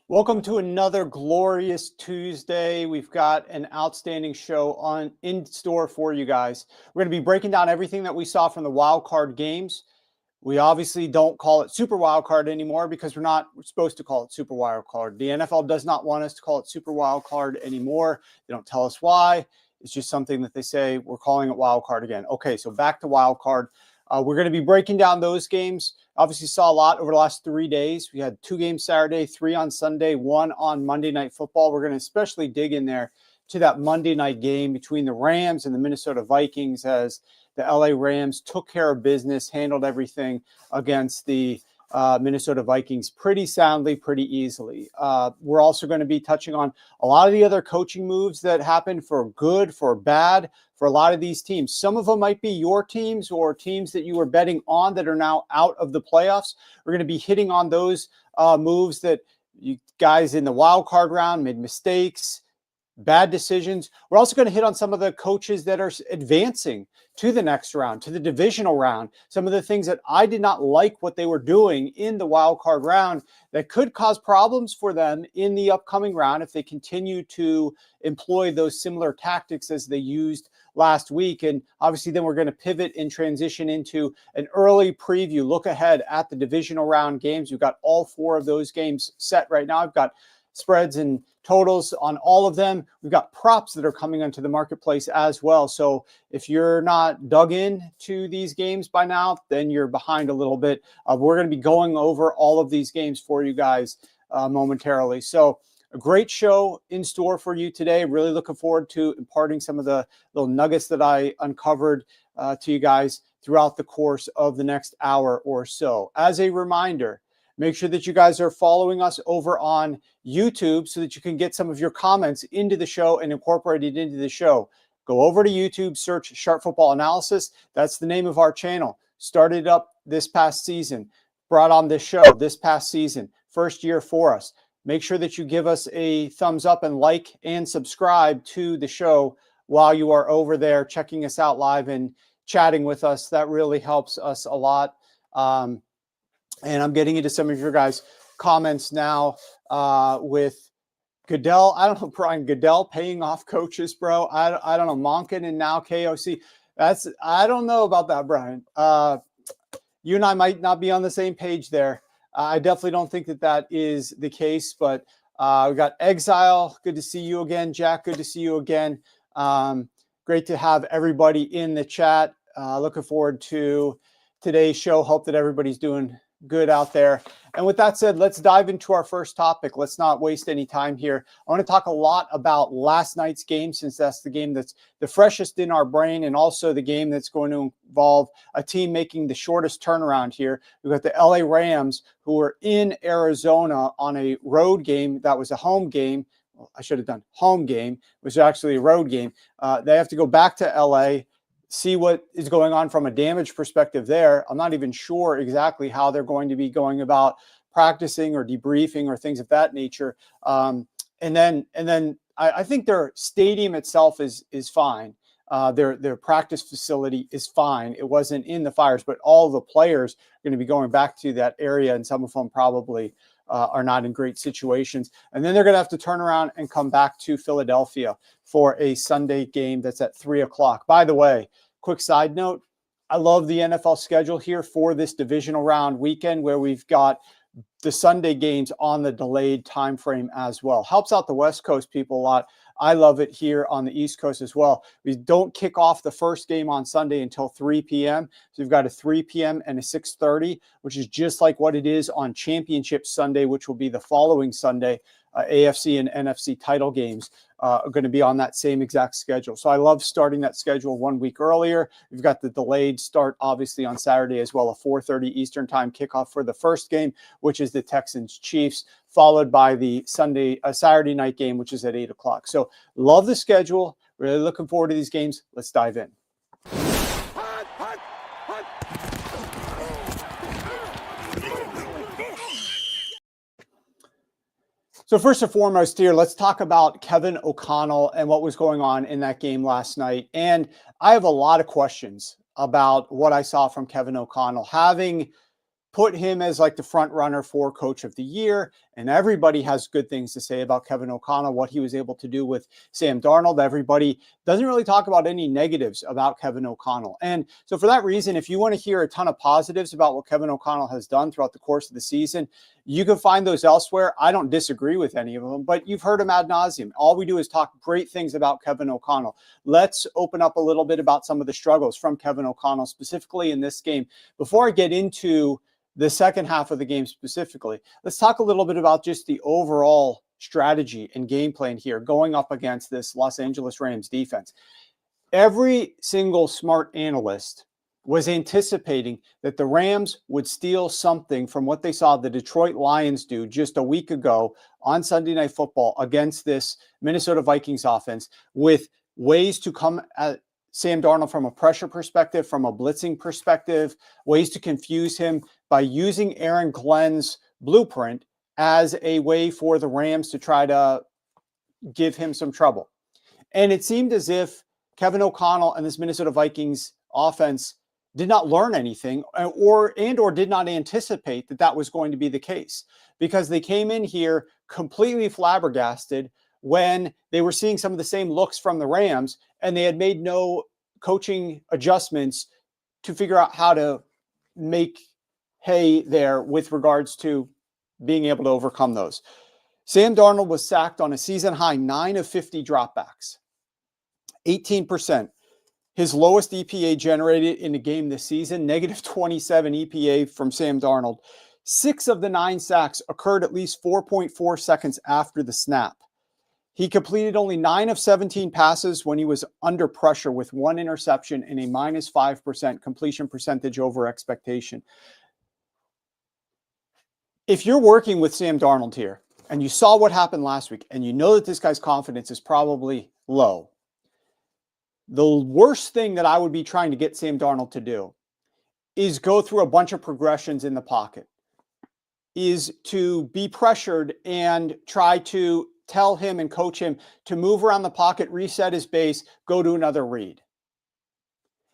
Welcome to another glorious Tuesday. We've got an outstanding show in store for you guys. We're going to be breaking down everything that we saw from the wild card games. We obviously don't call it Super Wild Card anymore because we're supposed to call it Super Wild Card. The NFL does not want us to call it Super Wild Card anymore. They don't tell us why. It's just something that they say we're calling it Wild Card again. Okay, so back to Wild Card. We're going to be breaking down those games. Obviously saw a lot over the last 3 days. We had 2 games Saturday, 3 on Sunday, 1 on Monday Night Football. We're going to especially dig in there to that Monday night game between the Rams and the Minnesota Vikings as the LA Rams took care of business, handled everything against the Minnesota Vikings pretty soundly, pretty easily. We're also going to be touching on a lot of the other coaching moves that happened for good, for bad, for a lot of these teams. Some of them might be your teams or teams that you were betting on that are now out of the playoffs. We're going to be hitting on those moves that you guys in the wild card round made mistakes, bad decisions. We're also going to hit on some of the coaches that are advancing to the next round, to the divisional round. Some of the things that I did not like what they were doing in the wild card round that could cause problems for them in the upcoming round if they continue to employ those similar tactics as they used last week. And obviously then we're going to pivot and transition into an early preview, look ahead at the divisional round games. We've got all 4 of those games set right now. I've got spreads and totals on all of them. We've got props that are coming onto the marketplace as well. So if you're not dug in to these games by now, then you're behind a little bit. We're going to be going over all of these games for you guys momentarily. So a great show in store for you today. Really looking forward to imparting some of the little nuggets that I uncovered to you guys throughout the course of the next hour or so. As a reminder, make sure that you guys are following us over on YouTube so that you can get some of your comments into the show and incorporated into the show. Go over to YouTube, search Sharp Football Analysis. That's the name of our channel. Started up this past season, brought on this show this past season, first year for us. Make sure that you give us a thumbs up and like and subscribe to the show while you are over there checking us out live and chatting with us. That really helps us a lot. And I'm getting into some of your guys' comments now with Goodell. I don't know, Brian, Goodell paying off coaches, bro. I don't know, Monken and now KOC. I don't know about that, Brian. You and I might not be on the same page there. I definitely don't think that is the case, but we got Exile. Good to see you again. Jack, good to see you again. Great to have everybody in the chat. Looking forward to today's show. Hope that everybody's doing good out there. And with that said, let's dive into our first topic. Let's not waste any time here. I want to talk a lot about last night's game, since that's the game that's the freshest in our brain, and also the game that's going to involve a team making the shortest turnaround here. We've got the LA Rams, who were in Arizona on a road game that was a home game. Well, I should have done home game. It was actually a road game. They have to go back to LA, see what is going on from a damage perspective there. I'm not even sure exactly how they're going to be going about practicing or debriefing or things of that nature. And then I think their stadium itself is fine. Their practice facility is fine. It wasn't in the fires, but all the players are going to be going back to that area, and some of them probably are not in great situations. And then they're going to have to turn around and come back to Philadelphia for a Sunday game that's at 3:00. By the way, quick side note, I love the NFL schedule here for this divisional round weekend, where we've got the Sunday games on the delayed time frame as well. Helps out the West Coast people a lot. I love it here on the East Coast as well. We don't kick off the first game on Sunday until 3 p.m. So we've got a 3 p.m. and a 6:30, which is just like what it is on Championship Sunday, which will be the following Sunday. AFC and NFC title games are going to be on that same exact schedule. So I love starting that schedule 1 week earlier. We've got the delayed start, obviously, on Saturday as well, a 4:30 Eastern time kickoff for the first game, which is the Texans Chiefs, followed by the Saturday night game, which is at 8:00. So love the schedule. Really looking forward to these games. Let's dive in. So first and foremost here, let's talk about Kevin O'Connell and what was going on in that game last night. And I have a lot of questions about what I saw from Kevin O'Connell, having put him as like the front runner for coach of the year. And everybody has good things to say about Kevin O'Connell, what he was able to do with Sam Darnold. Everybody doesn't really talk about any negatives about Kevin O'Connell. And so for that reason, if you want to hear a ton of positives about what Kevin O'Connell has done throughout the course of the season, you can find those elsewhere. I don't disagree with any of them, but you've heard them ad nauseum. All we do is talk great things about Kevin O'Connell. Let's open up a little bit about some of the struggles from Kevin O'Connell, specifically in this game. Before I get into the second half of the game specifically, let's talk a little bit about just the overall strategy and game plan here going up against this Los Angeles Rams defense. Every single smart analyst was anticipating that the Rams would steal something from what they saw the Detroit Lions do just a week ago on Sunday Night Football against this Minnesota Vikings offense, with ways to come at Sam Darnold from a pressure perspective, from a blitzing perspective, ways to confuse him by using Aaron Glenn's blueprint as a way for the Rams to try to give him some trouble. And it seemed as if Kevin O'Connell and this Minnesota Vikings offense did not learn anything or did not anticipate that that was going to be the case, because they came in here completely flabbergasted when they were seeing some of the same looks from the Rams, and they had made no coaching adjustments to figure out how to make hay there with regards to being able to overcome those. Sam Darnold was sacked on a season high 9 of 50 dropbacks, 18%. His lowest EPA generated in a game this season, negative 27 EPA from Sam Darnold. 6 of the 9 sacks occurred at least 4.4 seconds after the snap. He completed only 9 of 17 passes when he was under pressure, with 1 interception and a minus 5% completion percentage over expectation. If you're working with Sam Darnold here and you saw what happened last week and you know that this guy's confidence is probably low, the worst thing that I would be trying to get Sam Darnold to do is go through a bunch of progressions in the pocket, is to be pressured and try to tell him and coach him to move around the pocket, reset his base, go to another read.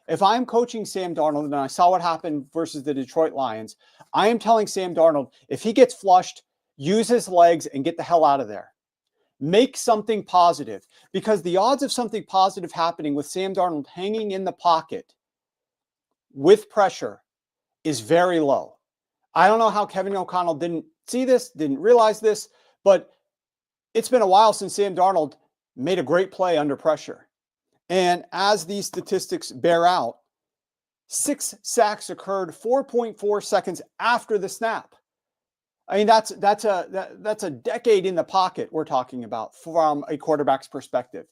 If I'm coaching Sam Darnold and I saw what happened versus the Detroit Lions, I am telling Sam Darnold, if he gets flushed, use his legs and get the hell out of there. Make something positive, because the odds of something positive happening with Sam Darnold hanging in the pocket with pressure is very low. I don't know how Kevin O'Connell didn't see this, didn't realize this, but it's been a while since Sam Darnold made a great play under pressure. And as these statistics bear out, 6 sacks occurred 4.4 seconds after the snap. I mean, that's a decade in the pocket we're talking about from a quarterback's perspective.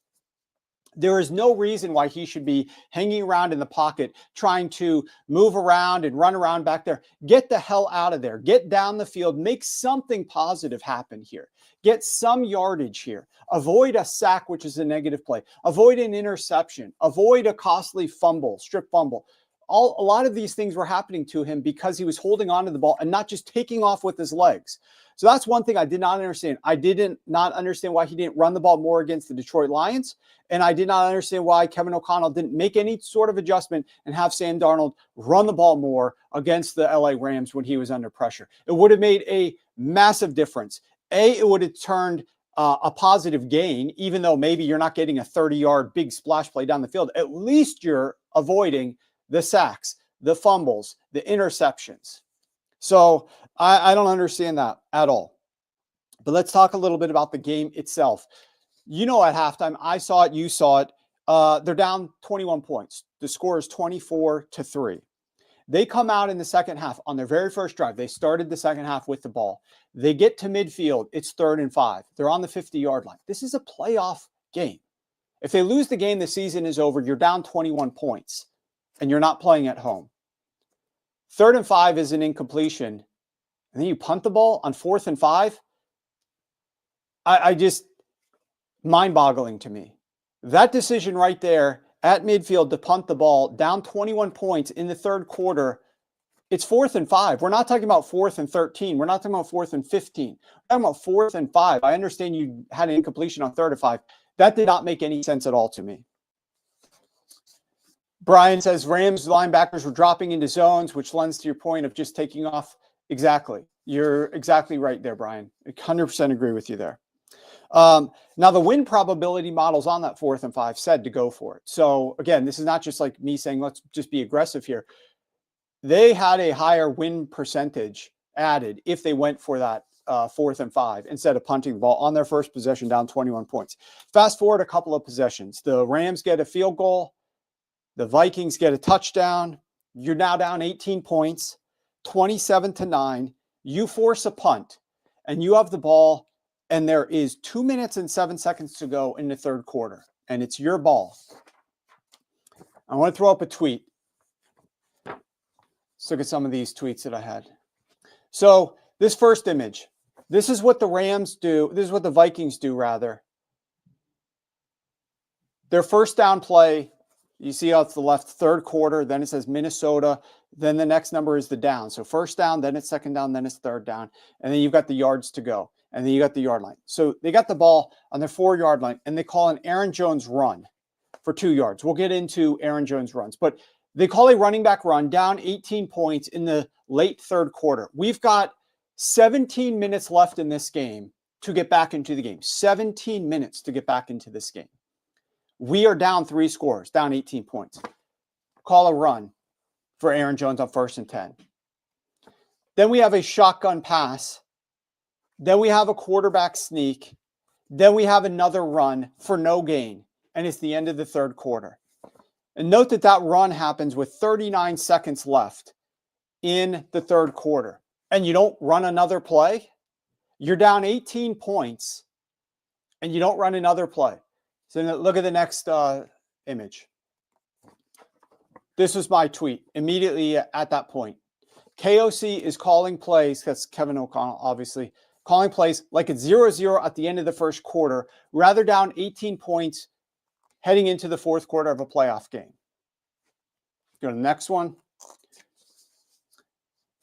There is no reason why he should be hanging around in the pocket, trying to move around and run around back there. Get the hell out of there. Get down the field. Make something positive happen here. Get some yardage here. Avoid a sack, which is a negative play. Avoid an interception. Avoid a costly fumble, strip fumble. A lot of these things were happening to him because he was holding on to the ball and not just taking off with his legs. So that's one thing I did not understand. I did not understand why he didn't run the ball more against the Detroit Lions. And I did not understand why Kevin O'Connell didn't make any sort of adjustment and have Sam Darnold run the ball more against the LA Rams when he was under pressure. It would have made a massive difference. It would have turned a positive gain, even though maybe you're not getting a 30-yard big splash play down the field. At least you're avoiding the sacks, the fumbles, the interceptions. So I don't understand that at all. But let's talk a little bit about the game itself. You know, at halftime, I saw it, you saw it. They're down 21 points. The score is 24-3. They come out in the second half on their very first drive. They started the second half with the ball. They get to midfield. It's 3rd and 5. They're on the 50-yard line. This is a playoff game. If they lose the game, the season is over. You're down 21 points, and you're not playing at home. 3rd and 5 is an incompletion, and then you punt the ball on 4th and 5. I just, mind-boggling to me. That decision right there at midfield to punt the ball down 21 points in the third quarter It's 4th and 5. We're not talking about 4th and 13. We're not talking about 4th and 15. We're talking about 4th and 5. I understand you had an incompletion on 3rd and 5. That did not make any sense at all to me. Brian says Rams linebackers were dropping into zones, which lends to your point of just taking off. Exactly. You're exactly right there, Brian. I 100% agree with you there. Now, the win probability models on that 4th and 5 said to go for it. So, again, this is not just like me saying, let's just be aggressive here. They had a higher win percentage added if they went for that 4th and 5 instead of punting the ball on their first possession down 21 points. Fast forward a couple of possessions. The Rams get a field goal. The Vikings get a touchdown. You're now down 18 points, 27-9. You force a punt, and you have the ball, and there is 2 minutes and 7 seconds to go in the 3rd quarter, and it's your ball. I want to throw up a tweet. Let's look at some of these tweets that I had. So this first image, this is what the Rams do. This is what the Vikings do, rather. Their first down play, you see out to the left, 3rd quarter, then it says Minnesota. Then the next number is the down. So first down, then it's 2nd down, then it's 3rd down. And then you've got the yards to go. And then you got the yard line. So they got the ball on their 4-yard line, and they call an Aaron Jones run for 2 yards. We'll get into Aaron Jones runs. But they call a running back run down 18 points in the late 3rd quarter. We've got 17 minutes left in this game to get back into the game. 17 minutes to get back into this game. We are down 3 scores, down 18 points. Call a run for Aaron Jones on 1st and 10. Then we have a shotgun pass. Then we have a quarterback sneak. Then we have another run for no gain. And it's the end of the 3rd quarter. And note that that run happens with 39 seconds left in the 3rd quarter. And you don't run another play? You're down 18 points, and you don't run another play. So look at the next image. This was my tweet immediately at that point. KOC is calling plays, that's Kevin O'Connell, obviously, calling plays like it's 0-0 at the end of the 1st quarter, rather down 18 points heading into the 4th quarter of a playoff game. Go to the next one.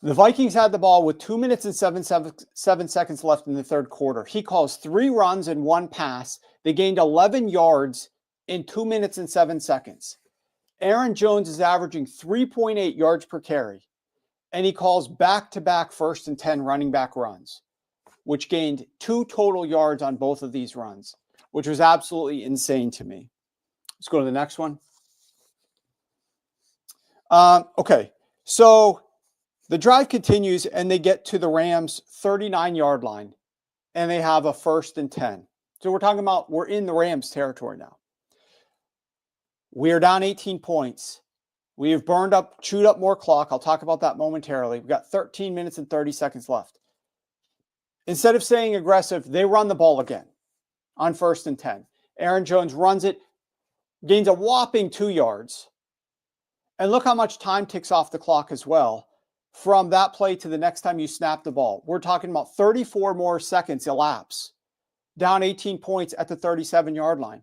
The Vikings had the ball with 2 minutes and 7 seconds left in the 3rd quarter. He calls 3 runs and 1 pass. They gained 11 yards in 2 minutes and 7 seconds. Aaron Jones is averaging 3.8 yards per carry, and he calls back-to-back 1st and 10 running back runs, which gained 2 total yards on both of these runs, which was absolutely insane to me. Let's go to the next one. Okay, so the drive continues, and they get to the Rams' 39-yard line, and they have a 1st and 10. So we're talking about we're in the Rams territory now. We are down 18 points. We have chewed up more clock. I'll talk about that momentarily. We've got 13 minutes and 30 seconds left. Instead of staying aggressive, they run the ball again on 1st and 10. Aaron Jones runs it, gains a whopping 2 yards. And look how much time ticks off the clock as well from that play to the next time you snap the ball. We're talking about 34 more seconds elapse, down 18 points at the 37-yard line.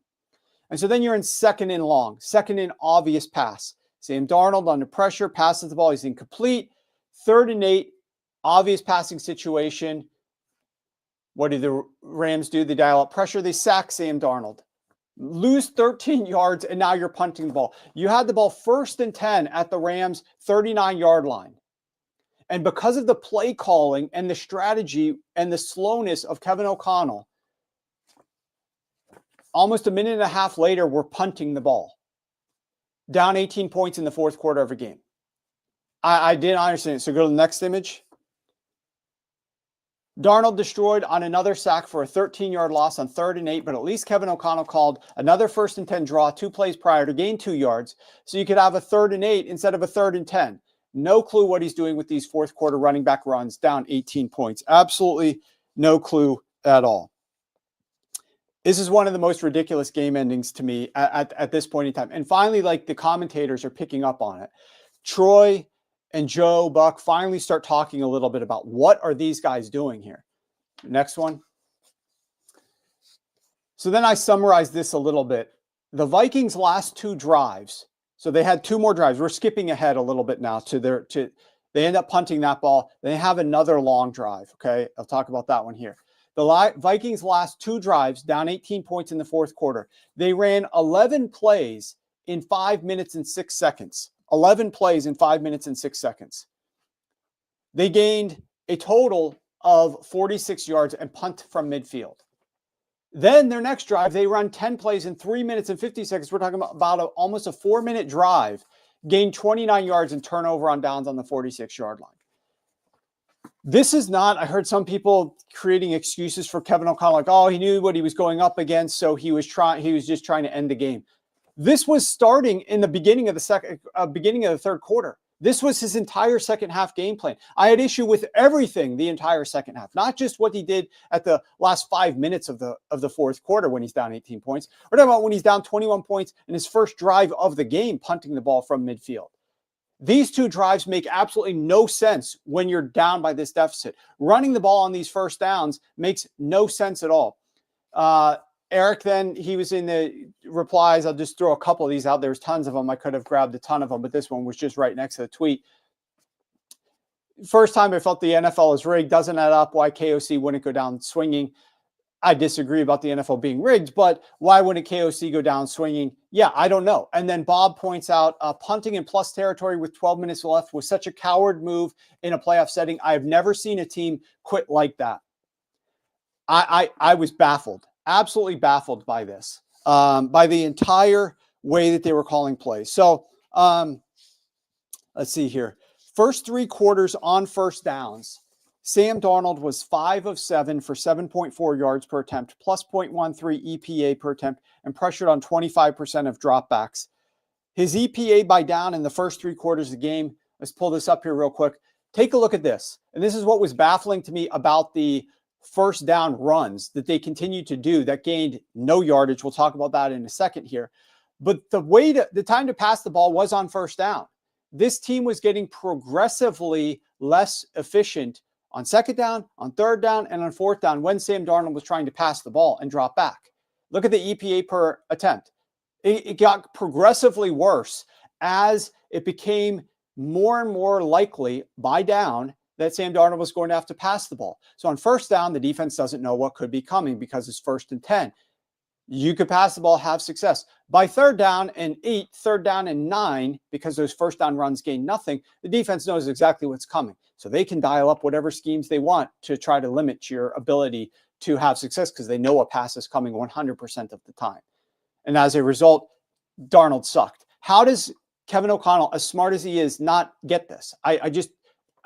And so then you're in 2nd and long, 2nd and obvious pass. Sam Darnold under pressure, passes the ball, he's incomplete. 3rd and 8, obvious passing situation. What do the Rams do? They dial up pressure, they sack Sam Darnold. Lose 13 yards, and now you're punting the ball. You had the ball 1st and 10 at the Rams' 39-yard line. And because of the play calling and the strategy and the slowness of Kevin O'Connell, almost a minute and a half later, we're punting the ball. Down 18 points in the 4th quarter of a game. I didn't understand it. So go to the next image. Darnold destroyed on another sack for a 13-yard loss on 3rd and 8, but at least Kevin O'Connell called another 1st and 10 draw 2 plays prior to gain 2 yards, so you could have a 3rd and 8 instead of a 3rd and 10. No clue what he's doing with these 4th quarter running back runs down 18 points. Absolutely no clue at all. This is one of the most ridiculous game endings to me at this point in time. And finally, like the commentators are picking up on it. Troy and Joe Buck finally start talking a little bit about what are these guys doing here. Next one. So then I summarize this a little bit. The Vikings' last 2 drives. So they had 2 more drives. We're skipping ahead a little bit now to they They end up punting that ball. They have another long drive. Okay, I'll talk about that one here. The Vikings' last 2 drives, down 18 points in the fourth quarter. They ran 11 plays in 5 minutes and 6 seconds. 11 plays in 5 minutes and 6 seconds. They gained a total of 46 yards and punt from midfield. Then their next drive, they run 10 plays in 3 minutes and 50 seconds. We're talking about almost a 4-minute drive, gained 29 yards and turnover on downs on the 46-yard line. This is not, I heard some people creating excuses for Kevin O'Connell, like, oh, he knew what he was going up against, so he was just trying to end the game. This was starting in the beginning of the third quarter. This was his entire second half game plan. I had issue with everything the entire second half, not just what he did at the last 5 minutes of the fourth quarter when he's down 18 points. We're talking about when he's down 21 points in his first drive of the game, punting the ball from midfield. These 2 drives make absolutely no sense when you're down by this deficit. Running the ball on these first downs makes no sense at all. Eric, then, he was in the replies. I'll just throw a couple of these out. There's tons of them. I could have grabbed a ton of them, but this one was just right next to the tweet. First time I felt the NFL is rigged. Doesn't add up why KOC wouldn't go down swinging. I disagree about the NFL being rigged, but why wouldn't KOC go down swinging? Yeah, I don't know. And then Bob points out punting in plus territory with 12 minutes left was such a coward move in a playoff setting. I have never seen a team quit like that. I was baffled. Absolutely baffled by this, by the entire way that they were calling plays. So let's see here. First 3 quarters on first downs, Sam Darnold was 5 of 7 for 7.4 yards per attempt, plus 0.13 EPA per attempt, and pressured on 25% of dropbacks. His EPA by down in the first 3 quarters of the game, let's pull this up here real quick. Take a look at this. And this is what was baffling to me about the first down runs that they continued to do that gained no yardage. We'll talk about that in a second here. But the time to pass the ball was on first down. This team was getting progressively less efficient on second down, on third down, and on fourth down when Sam Darnold was trying to pass the ball and drop back. Look at the EPA per attempt. It got progressively worse as it became more and more likely by down that Sam Darnold was going to have to pass the ball. So on first down, the defense doesn't know what could be coming because it's 1st and 10. You could pass the ball, have success. By third down and 8, third down and 9, because those first down runs gain nothing, the defense knows exactly what's coming. So they can dial up whatever schemes they want to try to limit your ability to have success because they know a pass is coming 100% of the time. And as a result, Darnold sucked. How does Kevin O'Connell, as smart as he is, not get this? I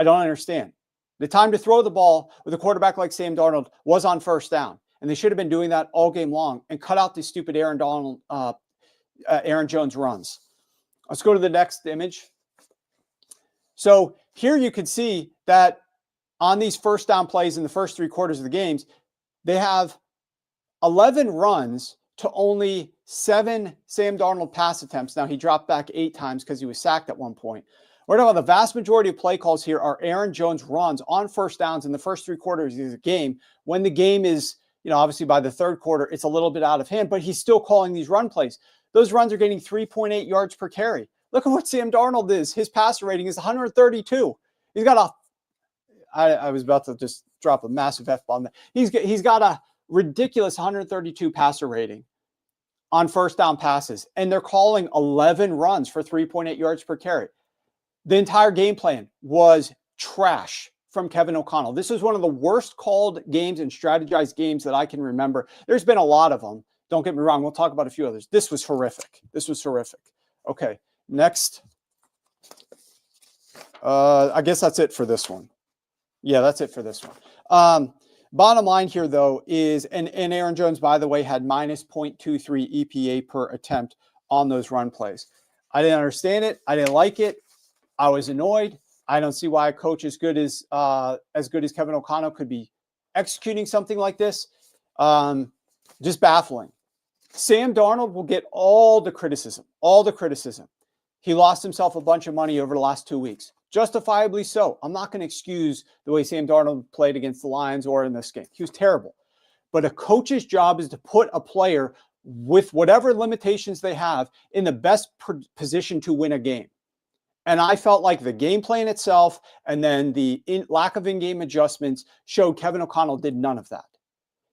don't understand. The time to throw the ball with a quarterback like Sam Darnold was on first down, and they should have been doing that all game long and cut out these stupid Aaron Jones runs. Let's go to the next image. So here you can see that on these first down plays in the first 3 quarters of the games, they have 11 runs to only 7 Sam Darnold pass attempts. Now, he dropped back 8 times because he was sacked at one point. We're talking about the vast majority of play calls here are Aaron Jones runs on first downs in the first 3 quarters of the game. When the game is, obviously by the third quarter, it's a little bit out of hand, but he's still calling these run plays. Those runs are getting 3.8 yards per carry. Look at what Sam Darnold is. His passer rating is 132. He's got I was about to just drop a massive F-bomb. He's got a ridiculous 132 passer rating on first down passes, and they're calling 11 runs for 3.8 yards per carry. The entire game plan was trash from Kevin O'Connell. This is one of the worst called games and strategized games that I can remember. There's been a lot of them. Don't get me wrong. We'll talk about a few others. This was horrific. Okay, next. I guess that's it for this one. Yeah, that's it for this one. Bottom line here, though, is, and Aaron Jones, by the way, had minus 0.23 EPA per attempt on those run plays. I didn't understand it. I didn't like it. I was annoyed. I don't see why a coach as good as Kevin O'Connell could be executing something like this. Just baffling. Sam Darnold will get all the criticism. He lost himself a bunch of money over the last 2 weeks. Justifiably so. I'm not going to excuse the way Sam Darnold played against the Lions or in this game. He was terrible. But a coach's job is to put a player with whatever limitations they have in the best position to win a game. And I felt like the game plan itself and then the lack of in-game adjustments showed Kevin O'Connell did none of that.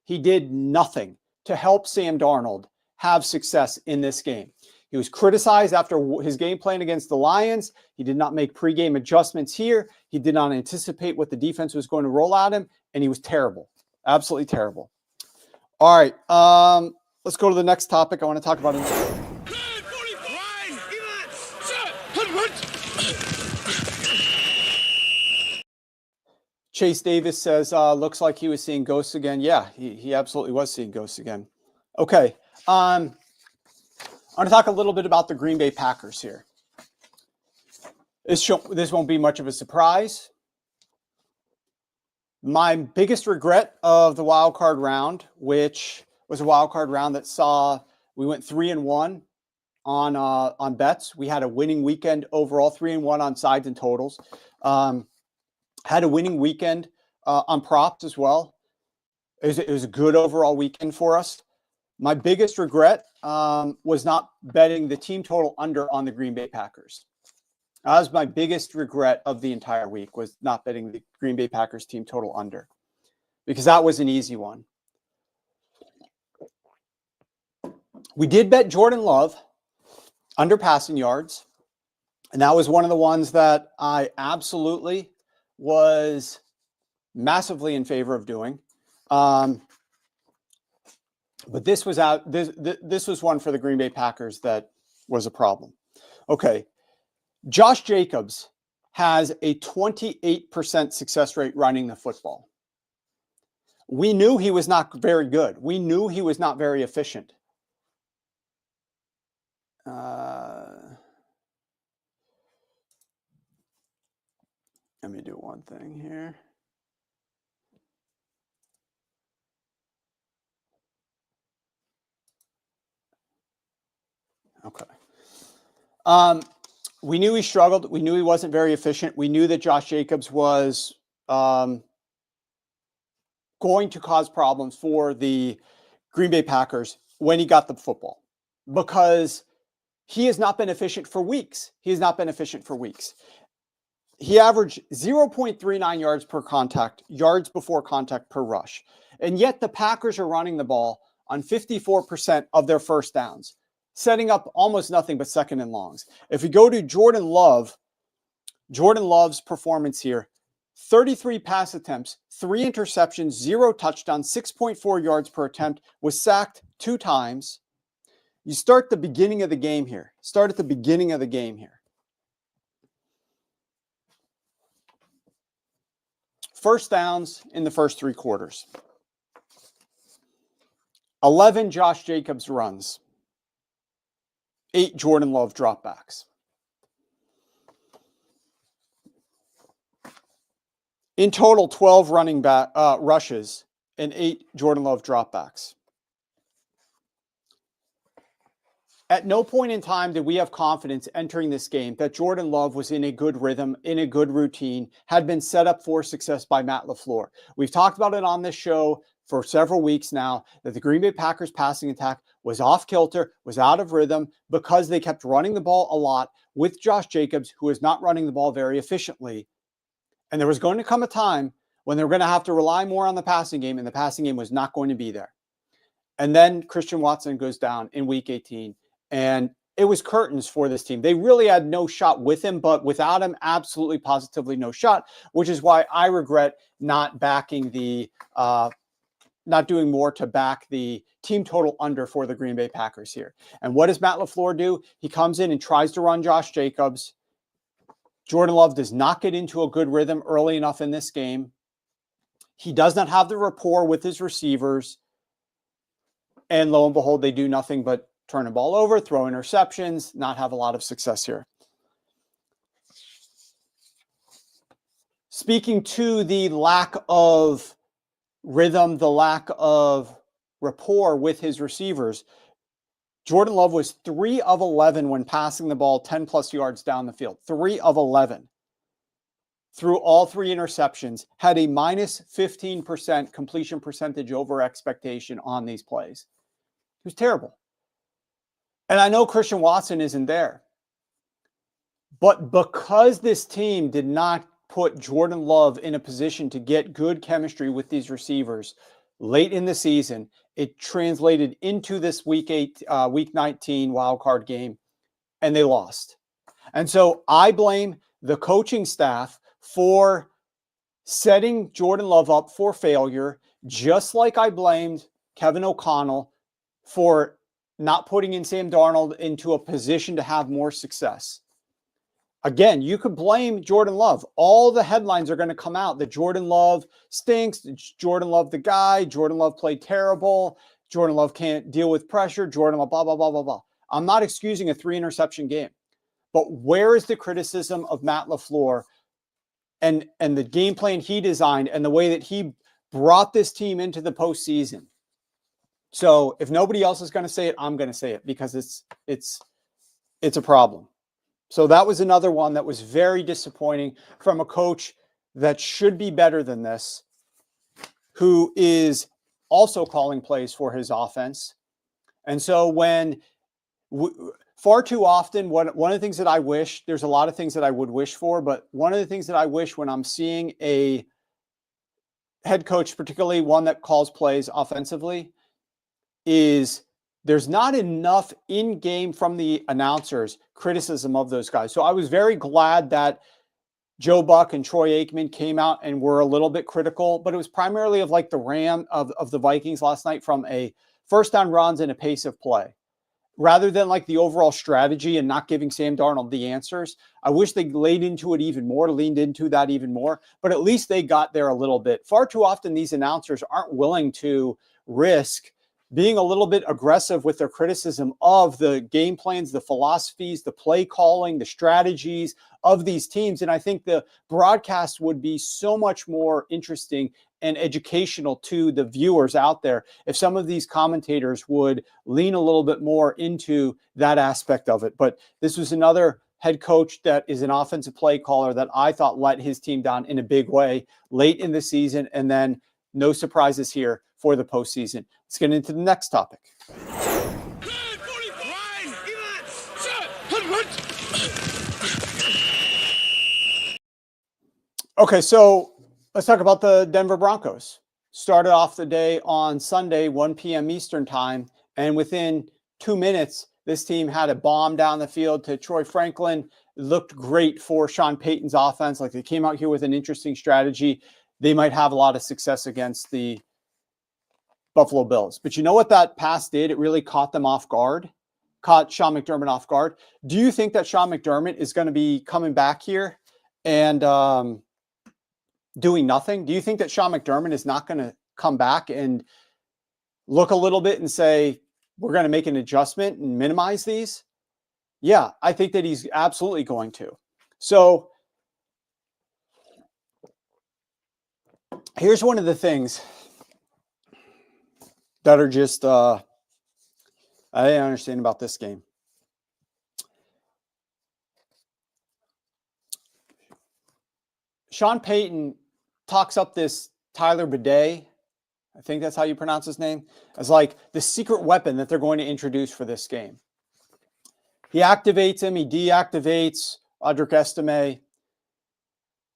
He did nothing to help Sam Darnold have success in this game. He was criticized after his game plan against the Lions. He did not make pregame adjustments here. He did not anticipate what the defense was going to roll at him, and he was terrible. Absolutely terrible. All right, let's go to the next topic I want to talk about. Chase Davis says, looks like he was seeing ghosts again. Yeah, he absolutely was seeing ghosts again. Okay. I want to talk a little bit about the Green Bay Packers here. This won't be much of a surprise. My biggest regret of the wild card round, which was a wild card round that saw we went 3-1 on bets. We had a winning weekend overall, 3-1 on sides and totals. Had a winning weekend on props as well. It was a good overall weekend for us. My biggest regret was not betting the team total under on the Green Bay Packers. That was my biggest regret of the entire week, was not betting the Green Bay Packers team total under, because that was an easy one. We did bet Jordan Love under passing yards, and that was one of the ones that I absolutely was massively in favor of doing. But this was out. This was one for the Green Bay Packers that was a problem. Okay. Josh Jacobs has a 28% success rate running the football. We knew he was not very good. We knew he was not very efficient. Let me do one thing here. Okay. We knew he struggled. We knew he wasn't very efficient. We knew that Josh Jacobs was going to cause problems for the Green Bay Packers when he got the football, because he has not been efficient for weeks. He has not been efficient for weeks. He averaged 0.39 yards per contact, yards before contact per rush. And yet the Packers are running the ball on 54% of their first downs, setting up almost nothing but second and longs. If we go to Jordan Love's performance here, 33 pass attempts, 3 interceptions, 0 touchdowns, 6.4 yards per attempt, was sacked 2 times. You start the beginning of the game here. Start at the beginning of the game here. First downs in the first 3 quarters. 11 Josh Jacobs runs. 8 Jordan Love dropbacks. In total, 12 running back rushes and 8 Jordan Love dropbacks. At no point in time did we have confidence entering this game that Jordan Love was in a good rhythm, in a good routine, had been set up for success by Matt LaFleur. We've talked about it on this show for several weeks now, that the Green Bay Packers passing attack was off kilter, was out of rhythm, because they kept running the ball a lot with Josh Jacobs, who is not running the ball very efficiently. And there was going to come a time when they were going to have to rely more on the passing game, and the passing game was not going to be there. And then Christian Watson goes down in week 18, and it was curtains for this team. They really had no shot with him, but without him, absolutely positively no shot, which is why I regret not backing the not doing more to back the team total under for the Green Bay Packers here. And what does Matt LaFleur do? He comes in and tries to run Josh Jacobs. Jordan Love does not get into a good rhythm early enough in this game. He does not have the rapport with his receivers. And lo and behold, they do nothing but turn the ball over, throw interceptions, not have a lot of success here. Speaking to the lack of rhythm, the lack of rapport with his receivers, Jordan Love was 3 of 11 when passing the ball 10 plus yards down the field. 3 of 11. Through all 3 interceptions, had a minus 15% completion percentage over expectation on these plays. It was terrible. And I know Christian Watson isn't there. But because this team did not put Jordan Love in a position to get good chemistry with these receivers late in the season, it translated into this week 19 wild card game, and they lost. And so I blame the coaching staff for setting Jordan Love up for failure, just like I blamed Kevin O'Connell for not putting in Sam Darnold into a position to have more success. Again, you could blame Jordan Love. All the headlines are going to come out that Jordan Love stinks, Jordan Love the guy, Jordan Love played terrible, Jordan Love can't deal with pressure, Jordan Love, blah, blah, blah, blah, blah. I'm not excusing a 3-interception game. But where is the criticism of Matt LaFleur and the game plan he designed and the way that he brought this team into the postseason? So if nobody else is going to say it, I'm going to say it because it's a problem. So that was another one that was very disappointing from a coach that should be better than this, who is also calling plays for his offense. And so far too often, one of the things that I wish, there's a lot of things that I would wish for, but one of the things that I wish when I'm seeing a head coach, particularly one that calls plays offensively, is there's not enough in-game from the announcers criticism of those guys. So I was very glad that Joe Buck and Troy Aikman came out and were a little bit critical, but it was primarily of like the of the Vikings last night from a first down runs and a pace of play, rather than like the overall strategy and not giving Sam Darnold the answers. I wish they leaned into that even more, but at least they got there a little bit. Far too often, these announcers aren't willing to risk being a little bit aggressive with their criticism of the game plans, the philosophies, the play calling, the strategies of these teams. And I think the broadcast would be so much more interesting and educational to the viewers out there if some of these commentators would lean a little bit more into that aspect of it. But this was another head coach that is an offensive play caller that I thought let his team down in a big way late in the season. And then no surprises here for the postseason. Let's get into the next topic. Okay, so let's talk about the Denver Broncos. Started off the day on Sunday, 1 p.m. Eastern time, and within 2 minutes, this team had a bomb down the field to Troy Franklin. It looked great for Sean Payton's offense. Like they came out here with an interesting strategy. They might have a lot of success against the Buffalo Bills. But you know what that pass did? It really caught them off guard, caught Sean McDermott off guard. Do you think that Sean McDermott is going to be coming back here and doing nothing? Do you think that Sean McDermott is not going to come back and look a little bit and say, we're going to make an adjustment and minimize these? Yeah, I think that he's absolutely going to. So here's one of the things that are just, I didn't understand about this game. Sean Payton talks up this Tyler Bidet, I think that's how you pronounce his name, as like the secret weapon that they're going to introduce for this game. He activates him, he deactivates Audric Estime.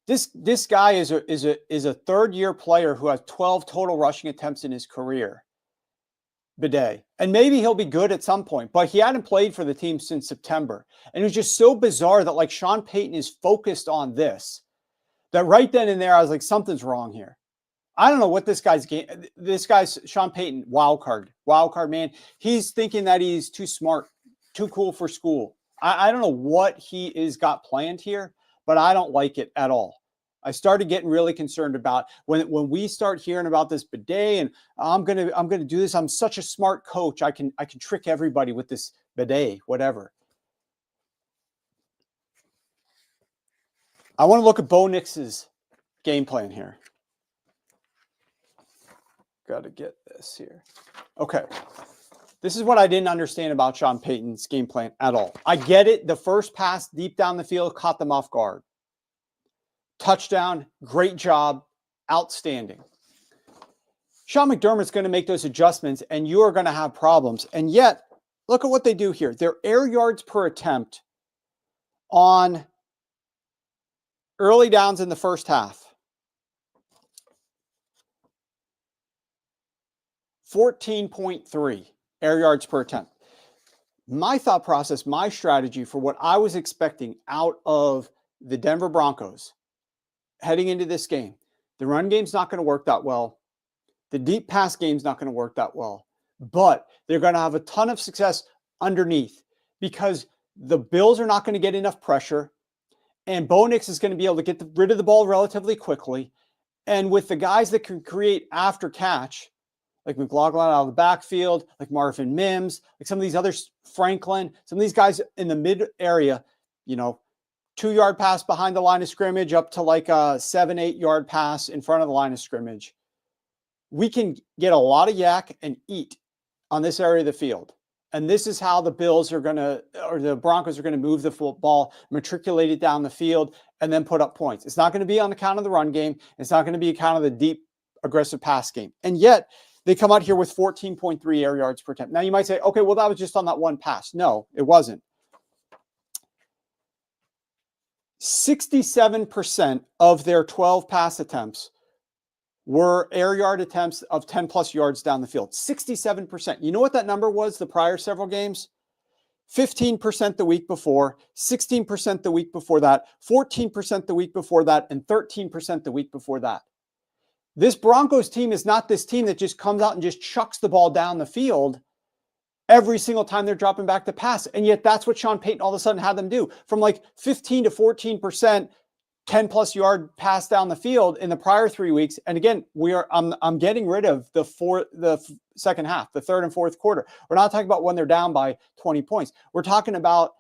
This guy is a third-year player who has 12 total rushing attempts in his career, Bidet. And maybe he'll be good at some point, but he hadn't played for the team since September. And it was just so bizarre that like Sean Payton is focused on this, that right then and there, I was like, something's wrong here. I don't know what this guy's Sean Payton, wild card man. He's thinking that he's too smart, too cool for school. I don't know what he is got planned here, but I don't like it at all. I started getting really concerned about when we start hearing about this Bidet and I'm gonna do this. I'm such a smart coach. I can trick everybody with this Bidet, whatever. I want to look at Bo Nix's game plan here. Got to get this here. Okay. This is what I didn't understand about Sean Payton's game plan at all. I get it. The first pass deep down the field caught them off guard. Touchdown. Great job. Outstanding. Sean McDermott's going to make those adjustments and you are going to have problems. And yet, look at what they do here. Their air yards per attempt on early downs in the first half. 14.3 air yards per attempt. My thought process, my strategy for what I was expecting out of the Denver Broncos heading into this game, the run game's not going to work that well. The deep pass game's not going to work that well. But they're going to have a ton of success underneath because the Bills are not going to get enough pressure. And Bo Nix is going to be able to get rid of the ball relatively quickly. And with the guys that can create after catch, like McLaughlin out of the backfield, like Marvin Mims, like some of these others, Franklin, some of these guys in the mid area, 2-yard pass behind the line of scrimmage up to like a 7-8 yard pass in front of the line of scrimmage. We can get a lot of yak and eat on this area of the field. And this is how the Bills are going to, or the Broncos are going to move the football, matriculate it down the field, and then put up points. It's not going to be on account of the run game. It's not going to be on account of the deep, aggressive pass game. And yet, they come out here with 14.3 air yards per attempt. Now, you might say, okay, well, that was just on that one pass. No, it wasn't. 67% of their 12 pass attempts were air yard attempts of 10 plus yards down the field. 67%. You know what that number was the prior several games? 15% the week before, 16% the week before that, 14% the week before that, and 13% the week before that. This Broncos team is not this team that just comes out and just chucks the ball down the field every single time they're dropping back to pass. And yet that's what Sean Payton all of a sudden had them do. From like 15 to 14%, 10 plus yard pass down the field in the prior 3 weeks. And again, I'm getting rid of the second half, the third and fourth quarter. We're not talking about when they're down by 20 points. We're talking about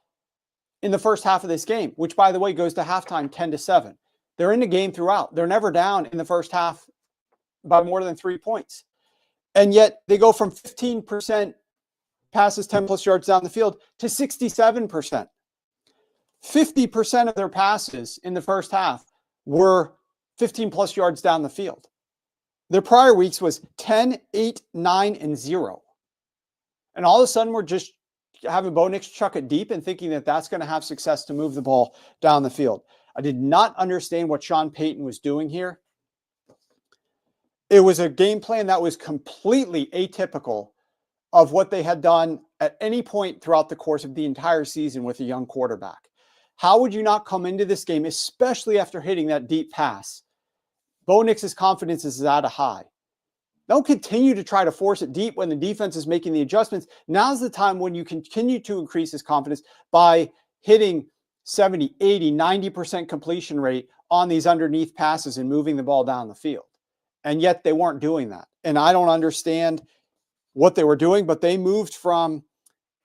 in the first half of this game, which by the way goes to halftime 10-7. They're in the game throughout. They're never down in the first half by more than 3 points. And yet they go from 15% passes 10 plus yards down the field to 67%. 50% of their passes in the first half were 15 plus yards down the field. Their prior weeks was 10, 8, 9, and 0. And all of a sudden we're just having Bo Nix chuck it deep and thinking that that's going to have success to move the ball down the field. I did not understand what Sean Payton was doing here. It was a game plan that was completely atypical of what they had done at any point throughout the course of the entire season with a young quarterback. How would you not come into this game, especially after hitting that deep pass? Bo Nix's confidence is at a high. Don't continue to try to force it deep when the defense is making the adjustments. Now's the time when you continue to increase his confidence by hitting 70, 80, 90% completion rate on these underneath passes and moving the ball down the field. And yet they weren't doing that. And I don't understand what they were doing, but they moved from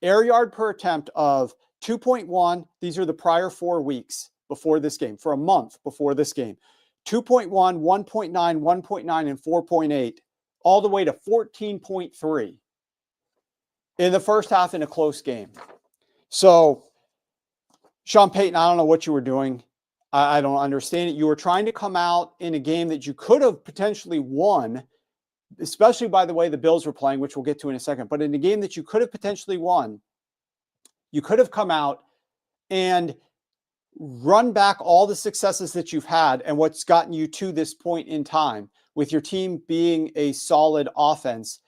air yard per attempt of 2.1. These are the prior 4 weeks before this game, for a month before this game. 2.1, 1.9, 1.9, and 4.8, all the way to 14.3 in the first half in a close game. So, Sean Payton, I don't know what you were doing. I don't understand it. You were trying to come out in a game that you could have potentially won, especially by the way the Bills were playing, which we'll get to in a second. But in a game that you could have potentially won, you could have come out and run back all the successes that you've had and what's gotten you to this point in time with your team being a solid offense.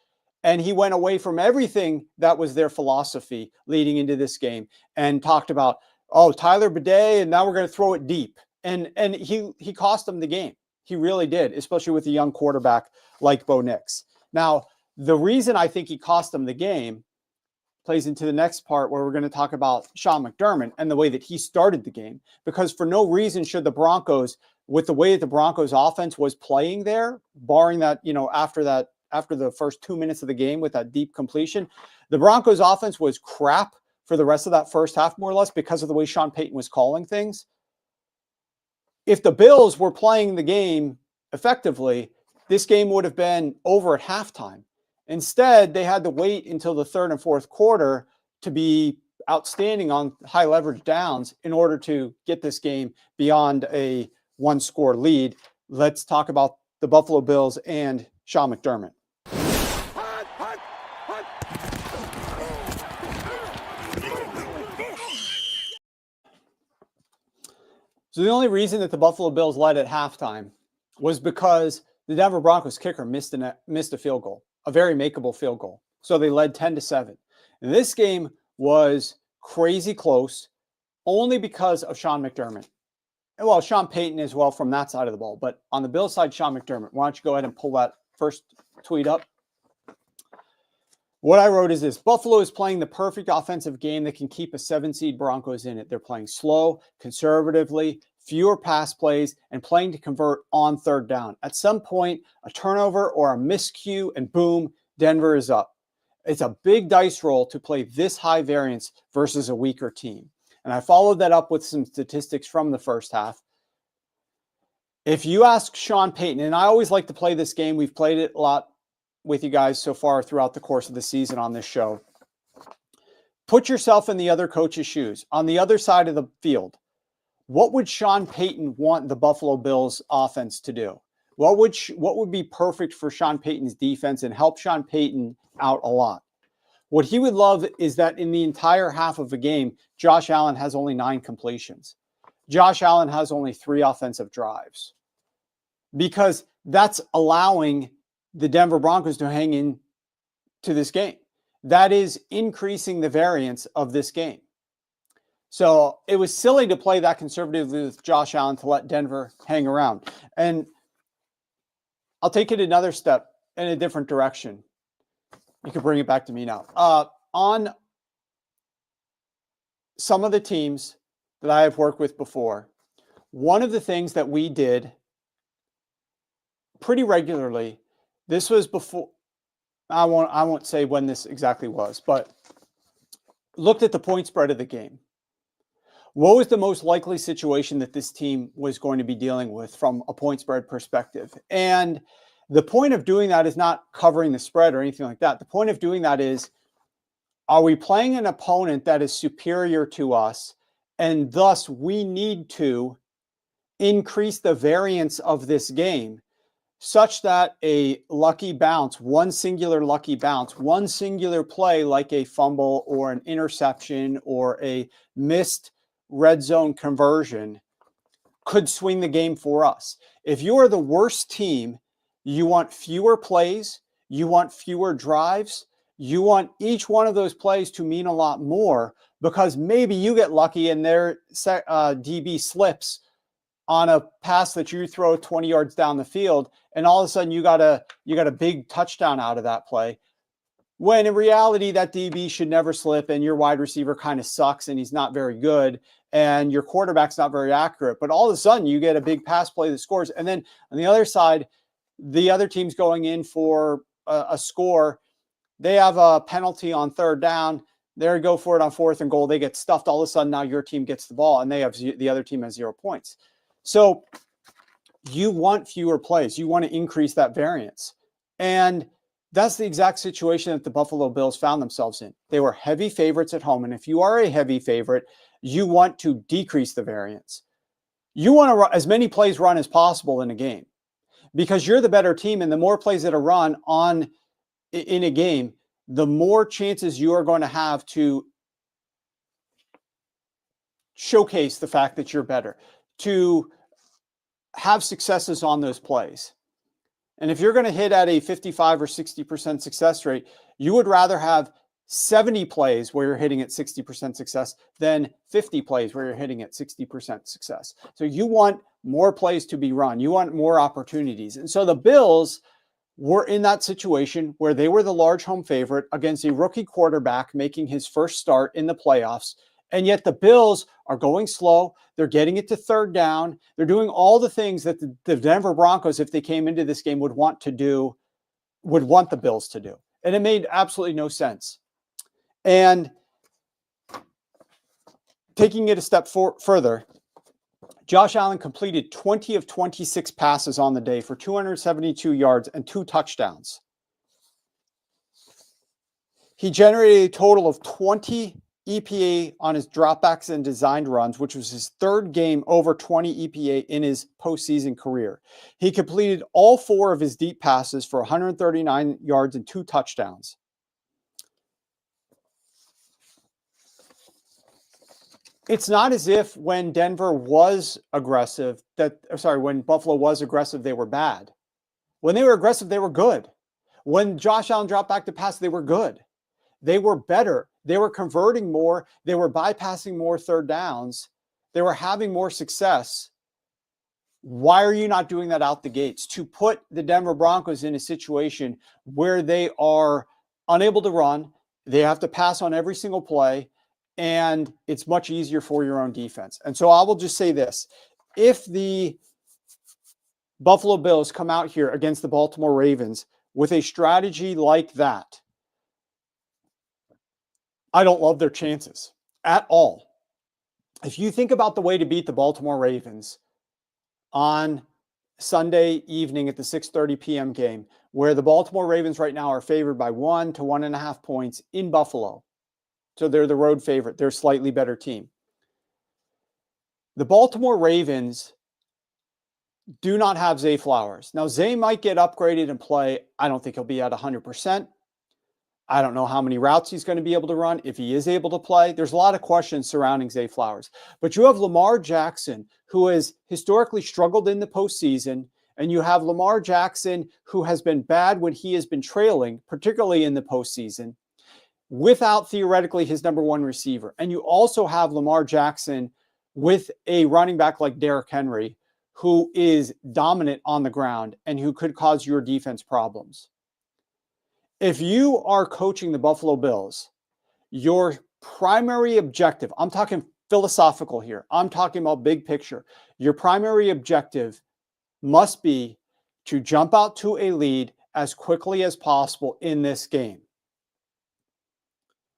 And he went away from everything that was their philosophy leading into this game and talked about, oh, Tyler Bidet, and now we're going to throw it deep. And he cost them the game. He really did, especially with a young quarterback like Bo Nix. Now, the reason I think he cost them the game plays into the next part where we're going to talk about Sean McDermott and the way that he started the game. Because for no reason should the Broncos, with the way that the Broncos offense was playing there, barring that, after the first 2 minutes of the game with that deep completion, the Broncos offense was crap for the rest of that first half, more or less, because of the way Sean Payton was calling things. If the Bills were playing the game effectively, this game would have been over at halftime. Instead, they had to wait until the third and fourth quarter to be outstanding on high leverage downs in order to get this game beyond a one-score lead. Let's talk about the Buffalo Bills and Sean McDermott. So the only reason that the Buffalo Bills led at halftime was because the Denver Broncos kicker missed a field goal, a very makeable field goal. So they led 10-7. And this game was crazy close only because of Sean McDermott. Well, Sean Payton as well from that side of the ball. But on the Bills side, Sean McDermott. Why don't you go ahead and pull that first tweet up? What I wrote is this: Buffalo is playing the perfect offensive game that can keep a 7-seed Broncos in it. They're playing slow, conservatively, fewer pass plays, and playing to convert on third down. At some point, a turnover or a miscue, and boom, Denver is up. It's a big dice roll to play this high variance versus a weaker team. And I followed that up with some statistics from the first half. If you ask Sean Payton, and I always like to play this game, we've played it a lot with you guys so far throughout the course of the season on this show. Put yourself in the other coach's shoes. On the other side of the field, what would Sean Payton want the Buffalo Bills offense to do? What would be perfect for Sean Payton's defense and help Sean Payton out a lot? What he would love is that in the entire half of a game, Josh Allen has only 9 completions. Josh Allen has only 3 offensive drives, because that's allowing the Denver Broncos to hang in to this game. That is increasing the variance of this game. So it was silly to play that conservatively with Josh Allen to let Denver hang around. And I'll take it another step in a different direction. You can bring it back to me now. On some of the teams that I have worked with before, one of the things that we did pretty regularly, this was before, I won't say when this exactly was, but looked at the point spread of the game. What was the most likely situation that this team was going to be dealing with from a point spread perspective? And the point of doing that is not covering the spread or anything like that. The point of doing that is, are we playing an opponent that is superior to us, and thus we need to increase the variance of this game such that a lucky bounce, one singular lucky bounce, one singular play like a fumble or an interception or a missed red zone conversion could swing the game for us. If you are the worst team, you want fewer plays, you want fewer drives, you want each one of those plays to mean a lot more, because maybe you get lucky and their DB slips on a pass that you throw 20 yards down the field, and all of a sudden you got a big touchdown out of that play. When in reality, that DB should never slip, and your wide receiver kind of sucks and he's not very good, and your quarterback's not very accurate. But all of a sudden you get a big pass play that scores. And then on the other side, the other team's going in for a score. They have a penalty on third down. They go for it on 4th and goal. They get stuffed. All of a sudden now your team gets the ball, and the other team has 0 points. So you want fewer plays. You want to increase that variance. And that's the exact situation that the Buffalo Bills found themselves in. They were heavy favorites at home. And if you are a heavy favorite, you want to decrease the variance. You want to run as many plays run as possible in a game, because you're the better team. And the more plays that are run in a game, the more chances you are going to have to showcase the fact that you're better, to have successes on those plays. And if you're going to hit at a 55 or 60% success rate, you would rather have 70 plays where you're hitting at 60% success than 50 plays where you're hitting at 60% success. So you want more plays to be run. You want more opportunities. And so the Bills were in that situation where they were the large home favorite against a rookie quarterback making his first start in the playoffs. And yet the Bills are going slow. They're getting it to third down. They're doing all the things that the Denver Broncos, if they came into this game, would want the Bills to do. And it made absolutely no sense. And taking it a step further, Josh Allen completed 20 of 26 passes on the day for 272 yards and 2 touchdowns. He generated a total of 20 EPA on his dropbacks and designed runs, which was his 3rd game over 20 EPA in his postseason career. He completed all 4 of his deep passes for 139 yards and 2 touchdowns. It's not as if when Denver was aggressive, when Buffalo was aggressive, they were bad. When they were aggressive, they were good. When Josh Allen dropped back to pass, they were good. They were better. They were converting more. They were bypassing more third downs. They were having more success. Why are you not doing that out the gates? To put the Denver Broncos in a situation where they are unable to run, they have to pass on every single play, and it's much easier for your own defense. And so I will just say this. If the Buffalo Bills come out here against the Baltimore Ravens with a strategy like that, I don't love their chances at all. If you think about the way to beat the Baltimore Ravens on Sunday evening at the 6:30 p.m. game, where the Baltimore Ravens right now are favored by 1 to 1.5 points in Buffalo. So they're the road favorite. They're a slightly better team. The Baltimore Ravens do not have Zay Flowers. Now, Zay might get upgraded and play. I don't think he'll be at 100%. I don't know how many routes he's going to be able to run. If he is able to play, there's a lot of questions surrounding Zay Flowers. But you have Lamar Jackson, who has historically struggled in the postseason, and you have Lamar Jackson, who has been bad when he has been trailing, particularly in the postseason, without theoretically his number one receiver. And you also have Lamar Jackson with a running back like Derrick Henry, who is dominant on the ground and who could cause your defense problems. If you are coaching the Buffalo Bills, your primary objective, I'm talking philosophical here, I'm talking about big picture, your primary objective must be to jump out to a lead as quickly as possible in this game.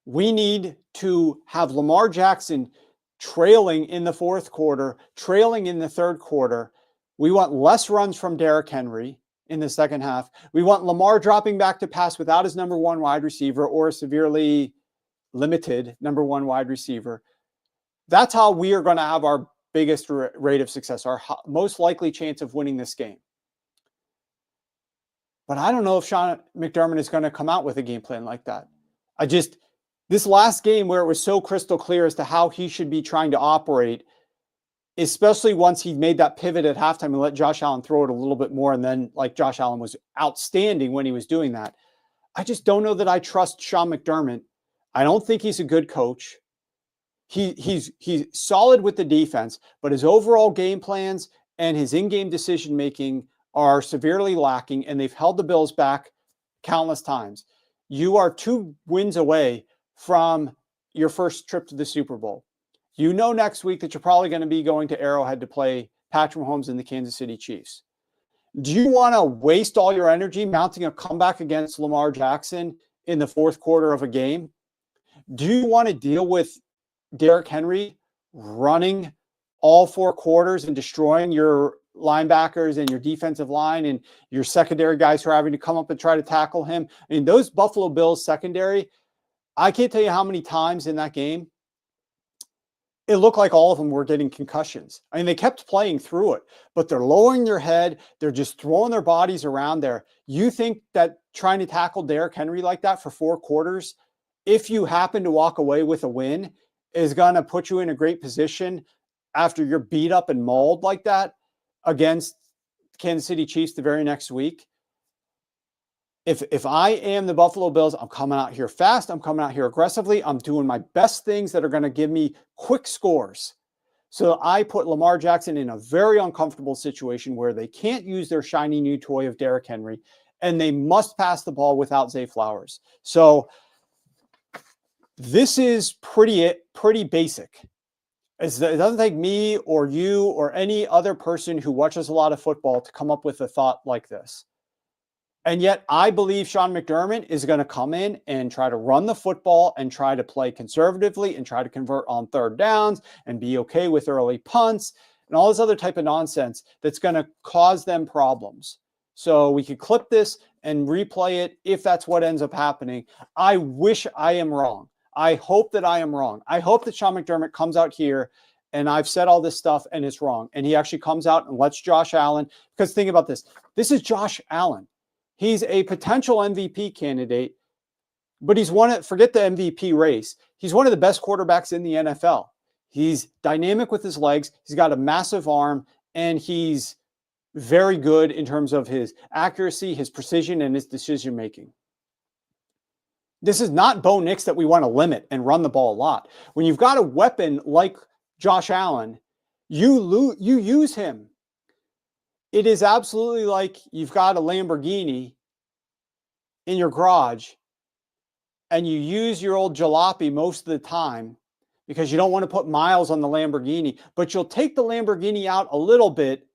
We need to have Lamar Jackson trailing in the fourth quarter, trailing in the third quarter. We want less runs from Derrick Henry in the second half. We want Lamar dropping back to pass without his number one wide receiver or a severely limited number one wide receiver. That's how we are going to have our biggest rate of success, our most likely chance of winning this game. But I don't know if Sean McDermott is going to come out with a game plan like that. This last game where it was so crystal clear as to how he should be trying to operate, especially once he made that pivot at halftime and let Josh Allen throw it a little bit more. And then, like, Josh Allen was outstanding when he was doing that. I just don't know that I trust Sean McDermott. I don't think he's a good coach. He's solid with the defense, but his overall game plans and his in-game decision-making are severely lacking, and they've held the Bills back countless times. You are 2 wins away from your first trip to the Super Bowl. You know next week that you're probably going to be going to Arrowhead to play Patrick Mahomes and the Kansas City Chiefs. Do you want to waste all your energy mounting a comeback against Lamar Jackson in the fourth quarter of a game? Do you want to deal with Derrick Henry running all 4 quarters and destroying your linebackers and your defensive line and your secondary guys who are having to come up and try to tackle him? I mean, those Buffalo Bills secondary, I can't tell you how many times in that game it looked like all of them were getting concussions. I mean, they kept playing through it, but they're lowering their head. They're just throwing their bodies around there. You think that trying to tackle Derrick Henry like that for 4 quarters, if you happen to walk away with a win, is going to put you in a great position after you're beat up and mauled like that against Kansas City Chiefs the very next week? If I am the Buffalo Bills, I'm coming out here fast. I'm coming out here aggressively. I'm doing my best things that are going to give me quick scores. So I put Lamar Jackson in a very uncomfortable situation where they can't use their shiny new toy of Derrick Henry, and they must pass the ball without Zay Flowers. So this is pretty basic. It doesn't take me or you or any other person who watches a lot of football to come up with a thought like this. And yet I believe Sean McDermott is going to come in and try to run the football and try to play conservatively and try to convert on third downs and be okay with early punts and all this other type of nonsense that's going to cause them problems. So we could clip this and replay it if that's what ends up happening. I wish I am wrong. I hope that I am wrong. I hope that Sean McDermott comes out here and I've said all this stuff and it's wrong. And he actually comes out and lets Josh Allen, because think about this. This is Josh Allen. He's a potential MVP candidate, but forget the MVP race. He's one of the best quarterbacks in the NFL. He's dynamic with his legs. He's got a massive arm, and he's very good in terms of his accuracy, his precision, and his decision-making. This is not Bo Nix that we want to limit and run the ball a lot. When you've got a weapon like Josh Allen, you use him. It is absolutely like you've got a Lamborghini in your garage and you use your old jalopy most of the time because you don't want to put miles on the Lamborghini, but you'll take the Lamborghini out a little bit,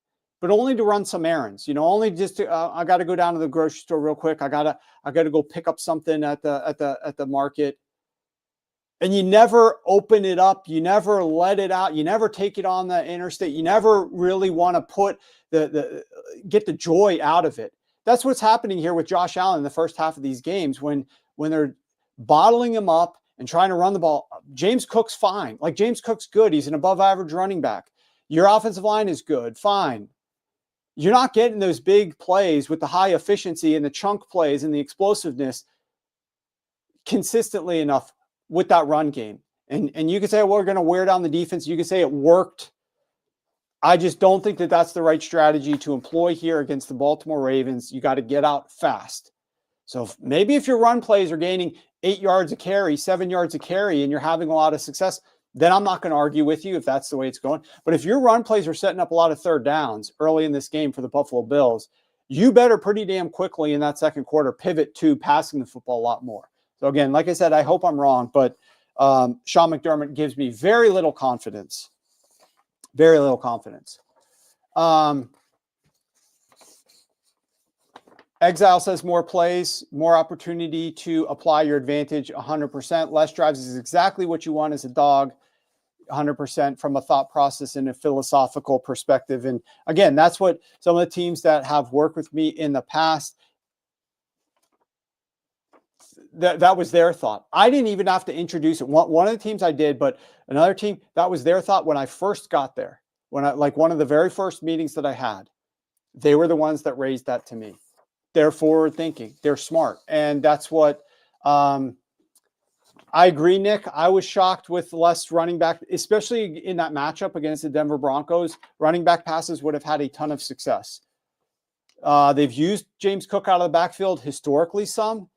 but only to run some errands, only just to, I got to go down to the grocery store real quick. I got to go pick up something at the market. And you never open it up. You never let it out. You never take it on the interstate. You never really want to put get the joy out of it. That's what's happening here with Josh Allen in the first half of these games when they're bottling him up and trying to run the ball. James Cook's fine. Like, James Cook's good. He's an above average running back. Your offensive line is good. Fine. You're not getting those big plays with the high efficiency and the chunk plays and the explosiveness consistently enough with that run game. And you could say, well, we're going to wear down the defense. You could say it worked. I just don't think that that's the right strategy to employ here against the Baltimore Ravens. You got to get out fast. So maybe if your run plays are gaining 8 yards a carry, 7 yards a carry, and you're having a lot of success, then I'm not going to argue with you if that's the way it's going. But if your run plays are setting up a lot of third downs early in this game for the Buffalo Bills, you better pretty damn quickly in that second quarter pivot to passing the football a lot more. So again, like I said, I hope I'm wrong, but Sean McDermott gives me very little confidence. Very little confidence. Exile says more plays, more opportunity to apply your advantage, 100%. Less drives is exactly what you want as a dog, 100% from a thought process and a philosophical perspective. And again, that's what some of the teams that have worked with me in the past, that was their thought. I didn't even have to introduce it. One of the teams I did, but another team, that was their thought when I first got there. Like one of the very first meetings that I had, they were the ones that raised that to me. They're forward thinking. They're smart. And that's what I agree, Nick. I was shocked with less running back, especially in that matchup against the Denver Broncos. Running back passes would have had a ton of success. They've used James Cook out of the backfield historically some.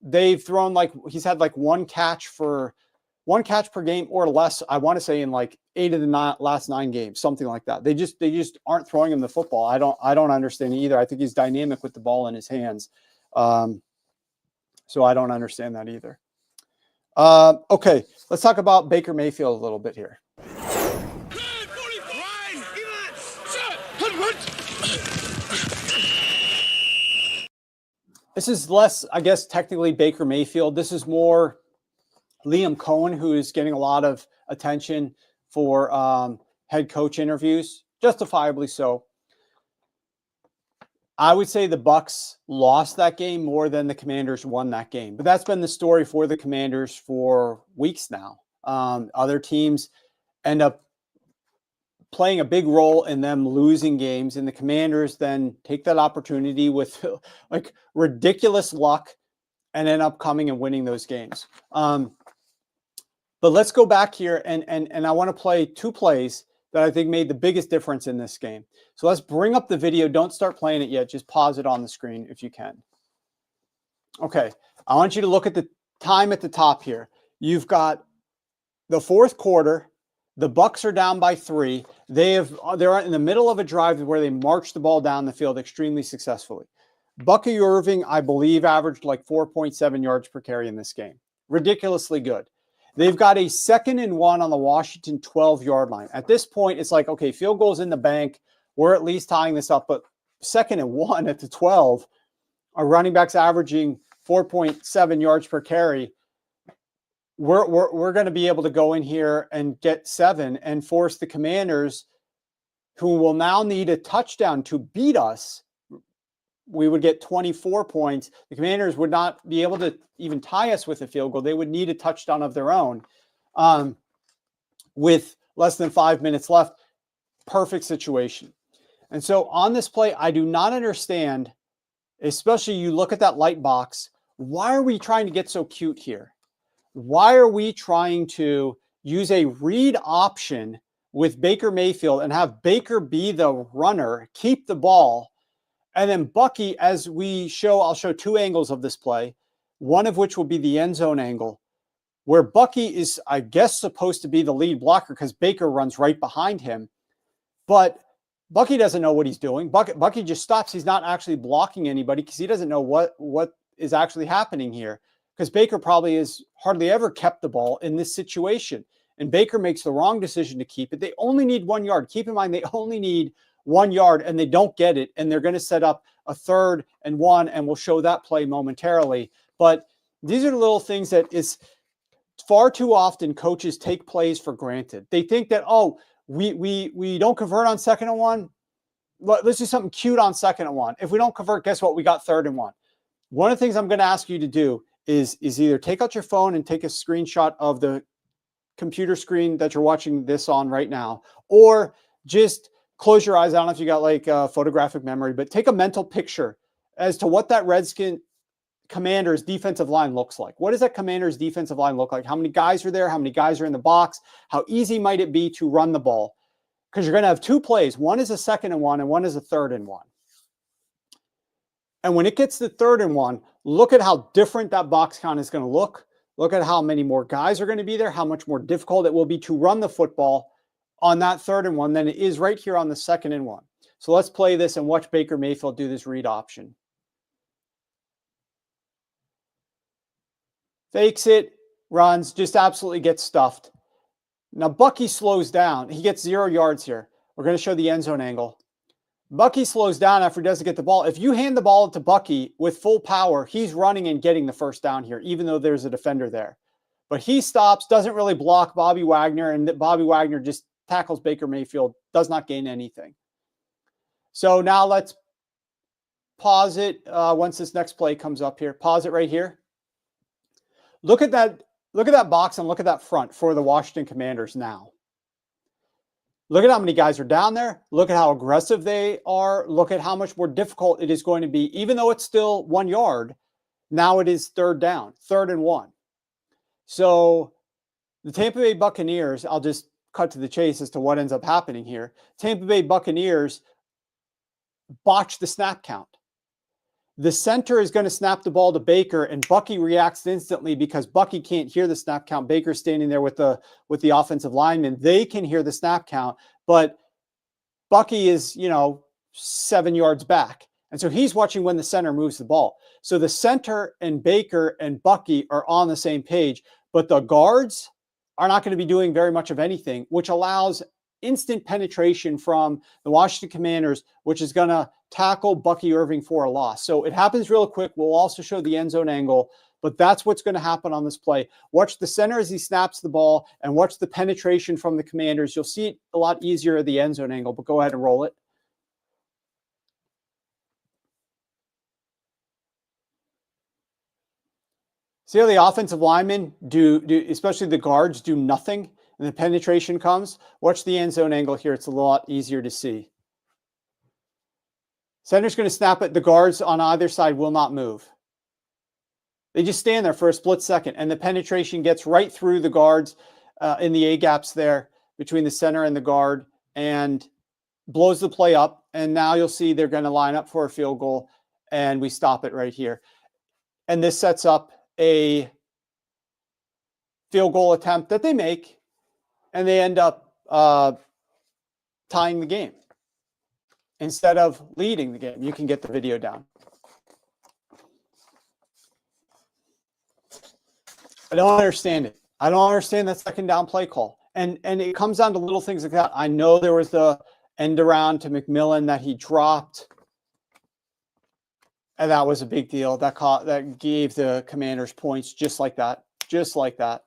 They've thrown he's had one catch per game or less. I want to say in 8 of the last 9 games, something like that. They just aren't throwing him the football. I don't understand either. I think he's dynamic with the ball in his hands. So I don't understand that either. Okay, let's talk about Baker Mayfield a little bit here. This is less, I guess, technically Baker Mayfield. This is more Liam Cohen, who is getting a lot of attention for head coach interviews, justifiably so. I would say the Bucs lost that game more than the Commanders won that game, but that's been the story for the Commanders for weeks now. Other teams end up playing a big role in them losing games, and the Commanders then take that opportunity with ridiculous luck and end up coming and winning those games. But let's go back here and I want to play 2 plays that I think made the biggest difference in this game. So let's bring up the video. Don't start playing it yet. Just pause it on the screen if you can. Okay. I want you to look at the time at the top here. You've got the fourth quarter. The Bucs are down by 3. They're in the middle of a drive where they marched the ball down the field extremely successfully. Bucky Irving, I believe, averaged 4.7 yards per carry in this game. Ridiculously good. They've got a 2nd and 1 on the Washington 12-yard line. At this point, it's okay, field goal's in the bank. We're at least tying this up, but 2nd and 1 at the 12, our running backs averaging 4.7 yards per carry. We're going to be able to go in here and get 7 and force the Commanders, who will now need a touchdown to beat us. We would get 24 points. The Commanders would not be able to even tie us with a field goal. They would need a touchdown of their own with less than 5 minutes left. Perfect situation. And so on this play, I do not understand, especially you look at that light box. Why are we trying to get so cute here? Why are we trying to use a read option with Baker Mayfield and have Baker be the runner, keep the ball. And then Bucky, as we show, I'll show two angles of this play, one of which will be the end zone angle, where Bucky is, I guess, supposed to be the lead blocker because Baker runs right behind him. But Bucky doesn't know what he's doing. Bucky just stops. He's not actually blocking anybody because he doesn't know what is actually happening here, because Baker probably has hardly ever kept the ball in this situation. And Baker makes the wrong decision to keep it. They only need 1 yard. Keep in mind, they only need 1 yard, and they don't get it. And they're going to set up a 3rd and 1, and we'll show that play momentarily. But these are the little things that is far too often coaches take plays for granted. They think that, oh, we don't convert on 2nd and 1. Let's do something cute on 2nd and 1. If we don't convert, guess what? We got 3rd and 1. One of the things I'm going to ask you to do is either take out your phone and take a screenshot of the computer screen that you're watching this on right now, or just close your eyes. I don't know if you got like photographic memory, but take a mental picture as to what that Redskin Commanders defensive line looks like. What does that Commanders defensive line look like? How many guys are there? How many guys are in the box? How easy might it be to run the ball? Because you're going to have 2 plays. One is a 2nd and 1, and one is a 3rd and 1. And when it gets to 3rd and 1, look at how different that box count is going to look. Look at how many more guys are going to be there, how much more difficult it will be to run the football on that 3rd and 1 than it is right here on the 2nd and 1. So let's play this and watch Baker Mayfield do this read option. Fakes it, runs, just absolutely gets stuffed. Now Bucky slows down. He gets 0 yards here. We're going to show the end zone angle. Bucky slows down after he doesn't get the ball. If you hand the ball to Bucky with full power, he's running and getting the first down here, even though there's a defender there. But he stops, doesn't really block Bobby Wagner, and Bobby Wagner just tackles Baker Mayfield, does not gain anything. So now let's pause it once this next play comes up here. Pause it right here. Look at that box and look at that front for the Washington Commanders now. Look at how many guys are down there. Look at how aggressive they are. Look at how much more difficult it is going to be. Even though it's still 1 yard, now it is 3rd down, 3rd and 1. So the Tampa Bay Buccaneers, I'll just cut to the chase as to what ends up happening here. Tampa Bay Buccaneers botch the snap count. The center is going to snap the ball to Baker, and Bucky reacts instantly because Bucky can't hear the snap count. Baker's standing there with the offensive lineman. They can hear the snap count, but Bucky is, 7 yards back. And so he's watching when the center moves the ball. So the center and Baker and Bucky are on the same page, but the guards are not going to be doing very much of anything, which allows instant penetration from the Washington Commanders, which is going to tackle Bucky Irving for a loss. So it happens real quick. We'll also show the end zone angle, but that's what's going to happen on this play. Watch the center as he snaps the ball and watch the penetration from the Commanders. You'll see it a lot easier at the end zone angle, but go ahead and roll it. See how the offensive linemen do, especially the guards, do nothing, and the penetration comes? Watch the end zone angle here. It's a lot easier to see. Center's going to snap it. The guards on either side will not move. They just stand there for a split second, and the penetration gets right through the guards in the A-gaps there between the center and the guard and blows the play up. And now you'll see they're going to line up for a field goal, and we stop it right here. And this sets up a field goal attempt that they make, and they end up tying the game instead of leading the game. You can get the video down. I don't understand it. I don't understand that second down play call. And it comes down to little things like that. I know there was the end around to McMillan that he dropped, and that was a big deal. That gave the Commanders points just like that. Just like that.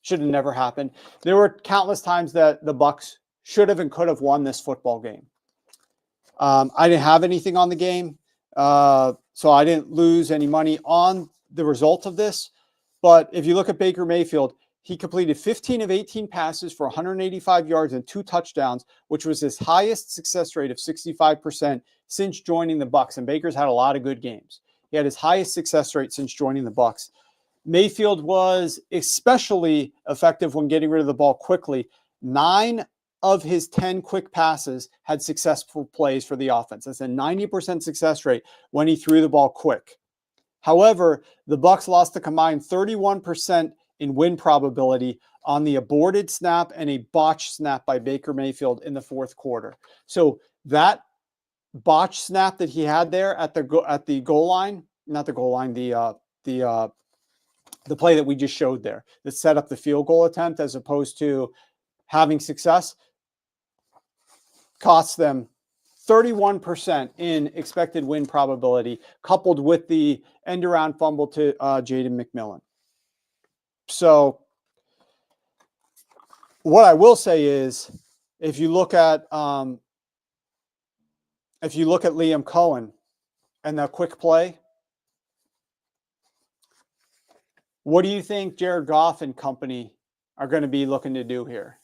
Should have never happened. There were countless times that the Bucs should have and could have won this football game. I didn't have anything on the game, so I didn't lose any money on the result of this. But if you look at Baker Mayfield, he completed 15 of 18 passes for 185 yards and 2 touchdowns, which was his highest success rate of 65% since joining the Bucs. And Baker's had a lot of good games. He had his highest success rate since joining the Bucs. Mayfield was especially effective when getting rid of the ball quickly. 9 of his 10 quick passes had successful plays for the offense. That's a 90% success rate when he threw the ball quick. However, the Bucs lost a combined 31% in win probability on the aborted snap and a botched snap by Baker Mayfield in the fourth quarter. So that botched snap that he had there at the goal line, not the goal line, the play that we just showed there that set up the field goal attempt as opposed to having success, costs them 31% in expected win probability, coupled with the end-around fumble to Jaden McMillan. So what I will say is, if you look at Liam Cohen and that quick play, what do you think Jared Goff and company are going to be looking to do here?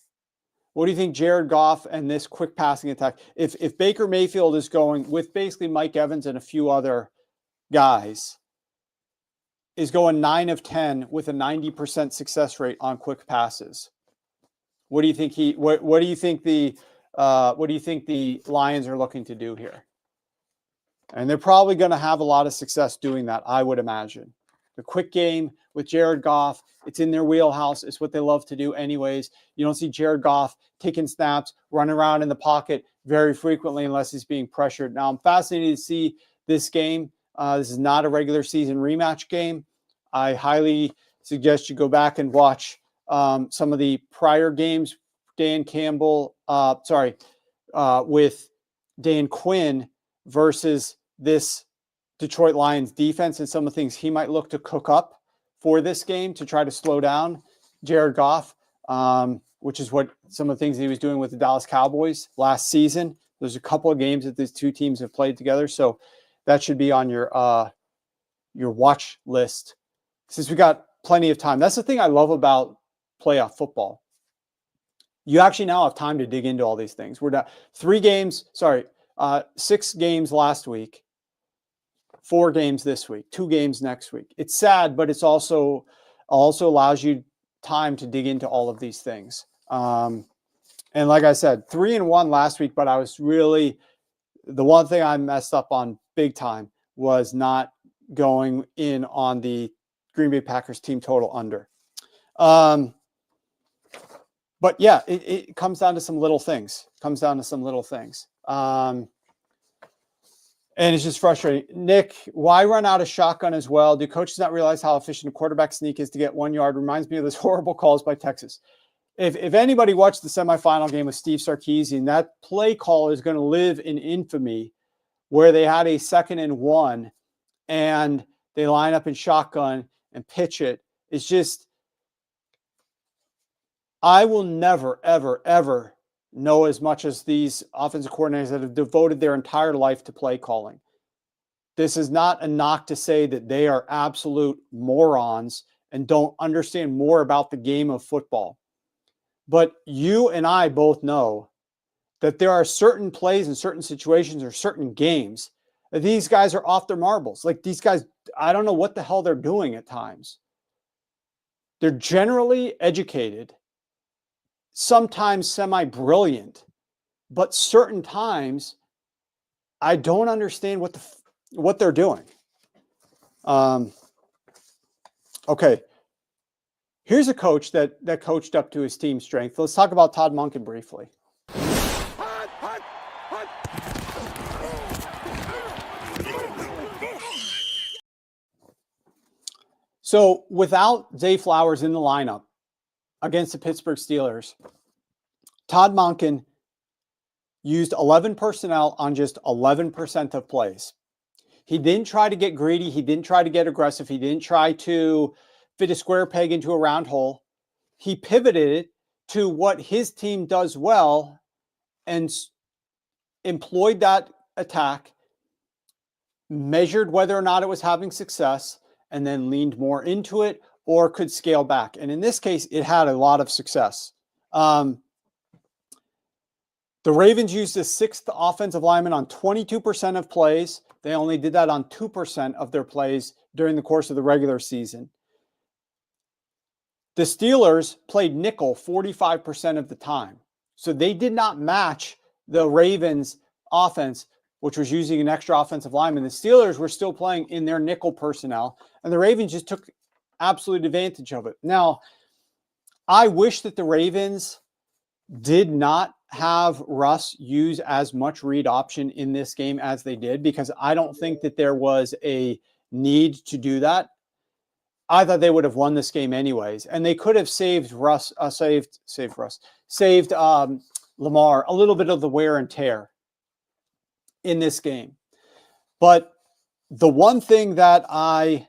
What do you think Jared Goff and this quick passing attack, if Baker Mayfield is going with basically Mike Evans and a few other guys, is going 9 of 10 with a 90% success rate on quick passes? What do you think what do you think the Lions are looking to do here? And they're probably going to have a lot of success doing that, I would imagine. The quick game with Jared Goff, it's in their wheelhouse. It's what they love to do anyways. You don't see Jared Goff taking snaps, running around in the pocket very frequently unless he's being pressured. Now, I'm fascinated to see this game. This is not a regular season rematch game. I highly suggest you go back and watch some of the prior games. With Dan Quinn versus this Detroit Lions defense and some of the things he might look to cook up for this game to try to slow down Jared Goff, which is what some of the things he was doing with the Dallas Cowboys last season. There's a couple of games that these two teams have played together, so that should be on your watch list since we got plenty of time. That's the thing I love about playoff football. You actually now have time to dig into all these things. We're down 6 games last week, 4 games this week, 2 games next week. It's sad, but it's also allows you time to dig into all of these things. And like I said, 3-1 last week, but I was really, the one thing I messed up on big time was not going in on the Green Bay Packers team total under. But yeah, it comes down to some little things. And it's just frustrating. Nick, why run out of shotgun as well? Do coaches not realize how efficient a quarterback sneak is to get 1 yard? Reminds me of those horrible calls by Texas. If anybody watched the semifinal game with Steve Sarkisian, that play call is going to live in infamy where they had a 2nd and 1 and they line up in shotgun and pitch it. It's just, I will never, ever, ever know as much as these offensive coordinators that have devoted their entire life to play calling. This is not a knock to say that they are absolute morons and don't understand more about the game of football. But you and I both know that there are certain plays in certain situations or certain games that these guys are off their marbles. Like these guys, I don't know what the hell they're doing at times. They're generally educated, sometimes semi-brilliant, but certain times I don't understand what they're doing. Okay. Here's a coach that coached up to his team's strength. Let's talk about Todd Monken briefly. So without Zay Flowers in the lineup against the Pittsburgh Steelers, Todd Monken used 11 personnel on just 11% of plays. He didn't try to get greedy. He didn't try to get aggressive. He didn't try to fit a square peg into a round hole. He pivoted it to what his team does well and employed that attack, measured whether or not it was having success, and then leaned more into it or could scale back. And in this case, it had a lot of success. The Ravens used the 6th offensive lineman on 22% of plays. They only did that on 2% of their plays during the course of the regular season. The Steelers played nickel 45% of the time. So they did not match the Ravens offense, which was using an extra offensive lineman. The Steelers were still playing in their nickel personnel, and the Ravens just took absolute advantage of it. Now, I wish that the Ravens did not have Russ use as much read option in this game as they did, because I don't think that there was a need to do that. I thought they would have won this game anyways, and they could have saved Lamar a little bit of the wear and tear in this game. But the one thing that I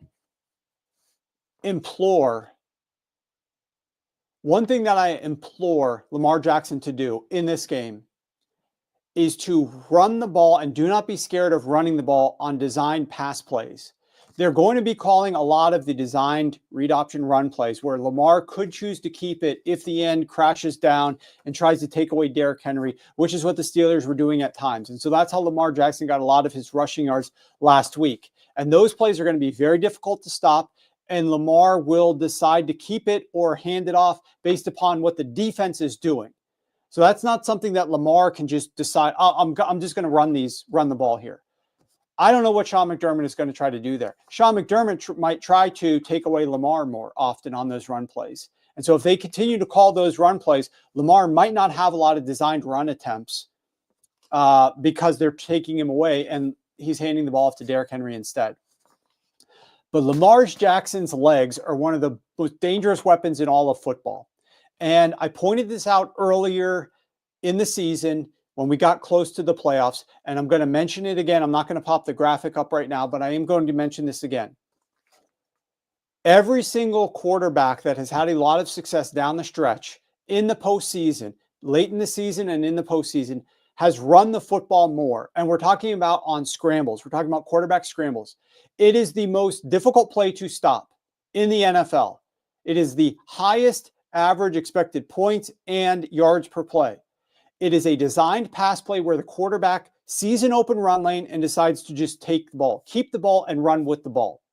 implore Lamar Jackson to do in this game is to run the ball, and do not be scared of running the ball on designed pass plays. They're going to be calling a lot of the designed read option run plays where Lamar could choose to keep it if the end crashes down and tries to take away Derrick Henry, which is what the Steelers were doing at times. And so that's how Lamar Jackson got a lot of his rushing yards last week. And those plays are going to be very difficult to stop, and Lamar will decide to keep it or hand it off based upon what the defense is doing. So that's not something that Lamar can just decide, oh, I'm just going to run the ball here. I don't know what Sean McDermott is going to try to do there. Sean McDermott might try to take away Lamar more often on those run plays. And so if they continue to call those run plays, Lamar might not have a lot of designed run attempts because they're taking him away and he's handing the ball off to Derrick Henry instead. But Lamar Jackson's legs are one of the most dangerous weapons in all of football. And I pointed this out earlier in the season when we got close to the playoffs, and I'm going to mention it again. I'm not going to pop the graphic up right now, but I am going to mention this again. Every single quarterback that has had a lot of success down the stretch in the postseason, late in the season and in the postseason, has run the football more. And we're talking about on scrambles. We're talking about quarterback scrambles. It is the most difficult play to stop in the NFL. It is the highest average expected points and yards per play. It is a designed pass play where the quarterback sees an open run lane and decides to just take the ball, keep the ball, and run with the ball.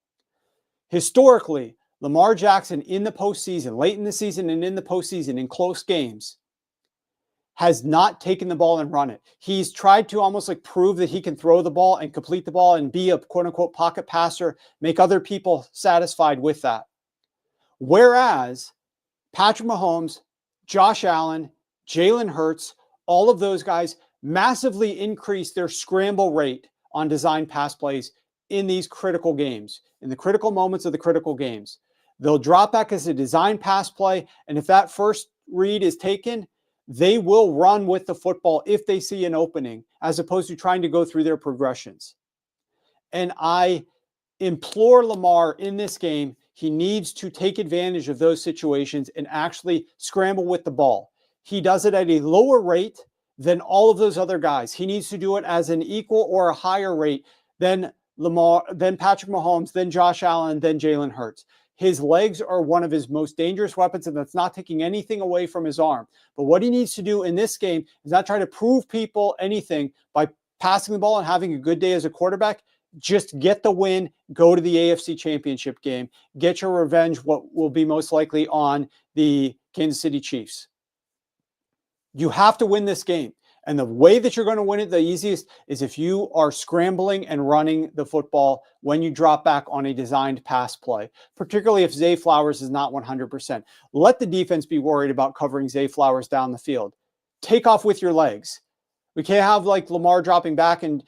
Historically, Lamar Jackson in the postseason, late in the season and in the postseason, in close games, has not taken the ball and run it. He's tried to almost like prove that he can throw the ball and complete the ball and be a quote-unquote pocket passer, make other people satisfied with that. Whereas Patrick Mahomes, Josh Allen, Jalen Hurts, all of those guys massively increase their scramble rate on design pass plays in these critical games, in the critical moments of the critical games. They'll drop back as a design pass play, and if that first read is taken, they will run with the football if they see an opening, as opposed to trying to go through their progressions. And I implore Lamar in this game, he needs to take advantage of those situations and actually scramble with the ball. He does it at a lower rate than all of those other guys. He needs to do it as an equal or a higher rate than Lamar, than Patrick Mahomes, than Josh Allen, than Jalen Hurts. His legs are one of his most dangerous weapons, and that's not taking anything away from his arm. But what he needs to do in this game is not try to prove people anything by passing the ball and having a good day as a quarterback. Just get the win, go to the AFC Championship game, get your revenge, what will be most likely on the Kansas City Chiefs. You have to win this game. And the way that you're going to win it the easiest is if you are scrambling and running the football when you drop back on a designed pass play, particularly if Zay Flowers is not 100%. Let the defense be worried about covering Zay Flowers down the field. Take off with your legs. We can't have like Lamar dropping back and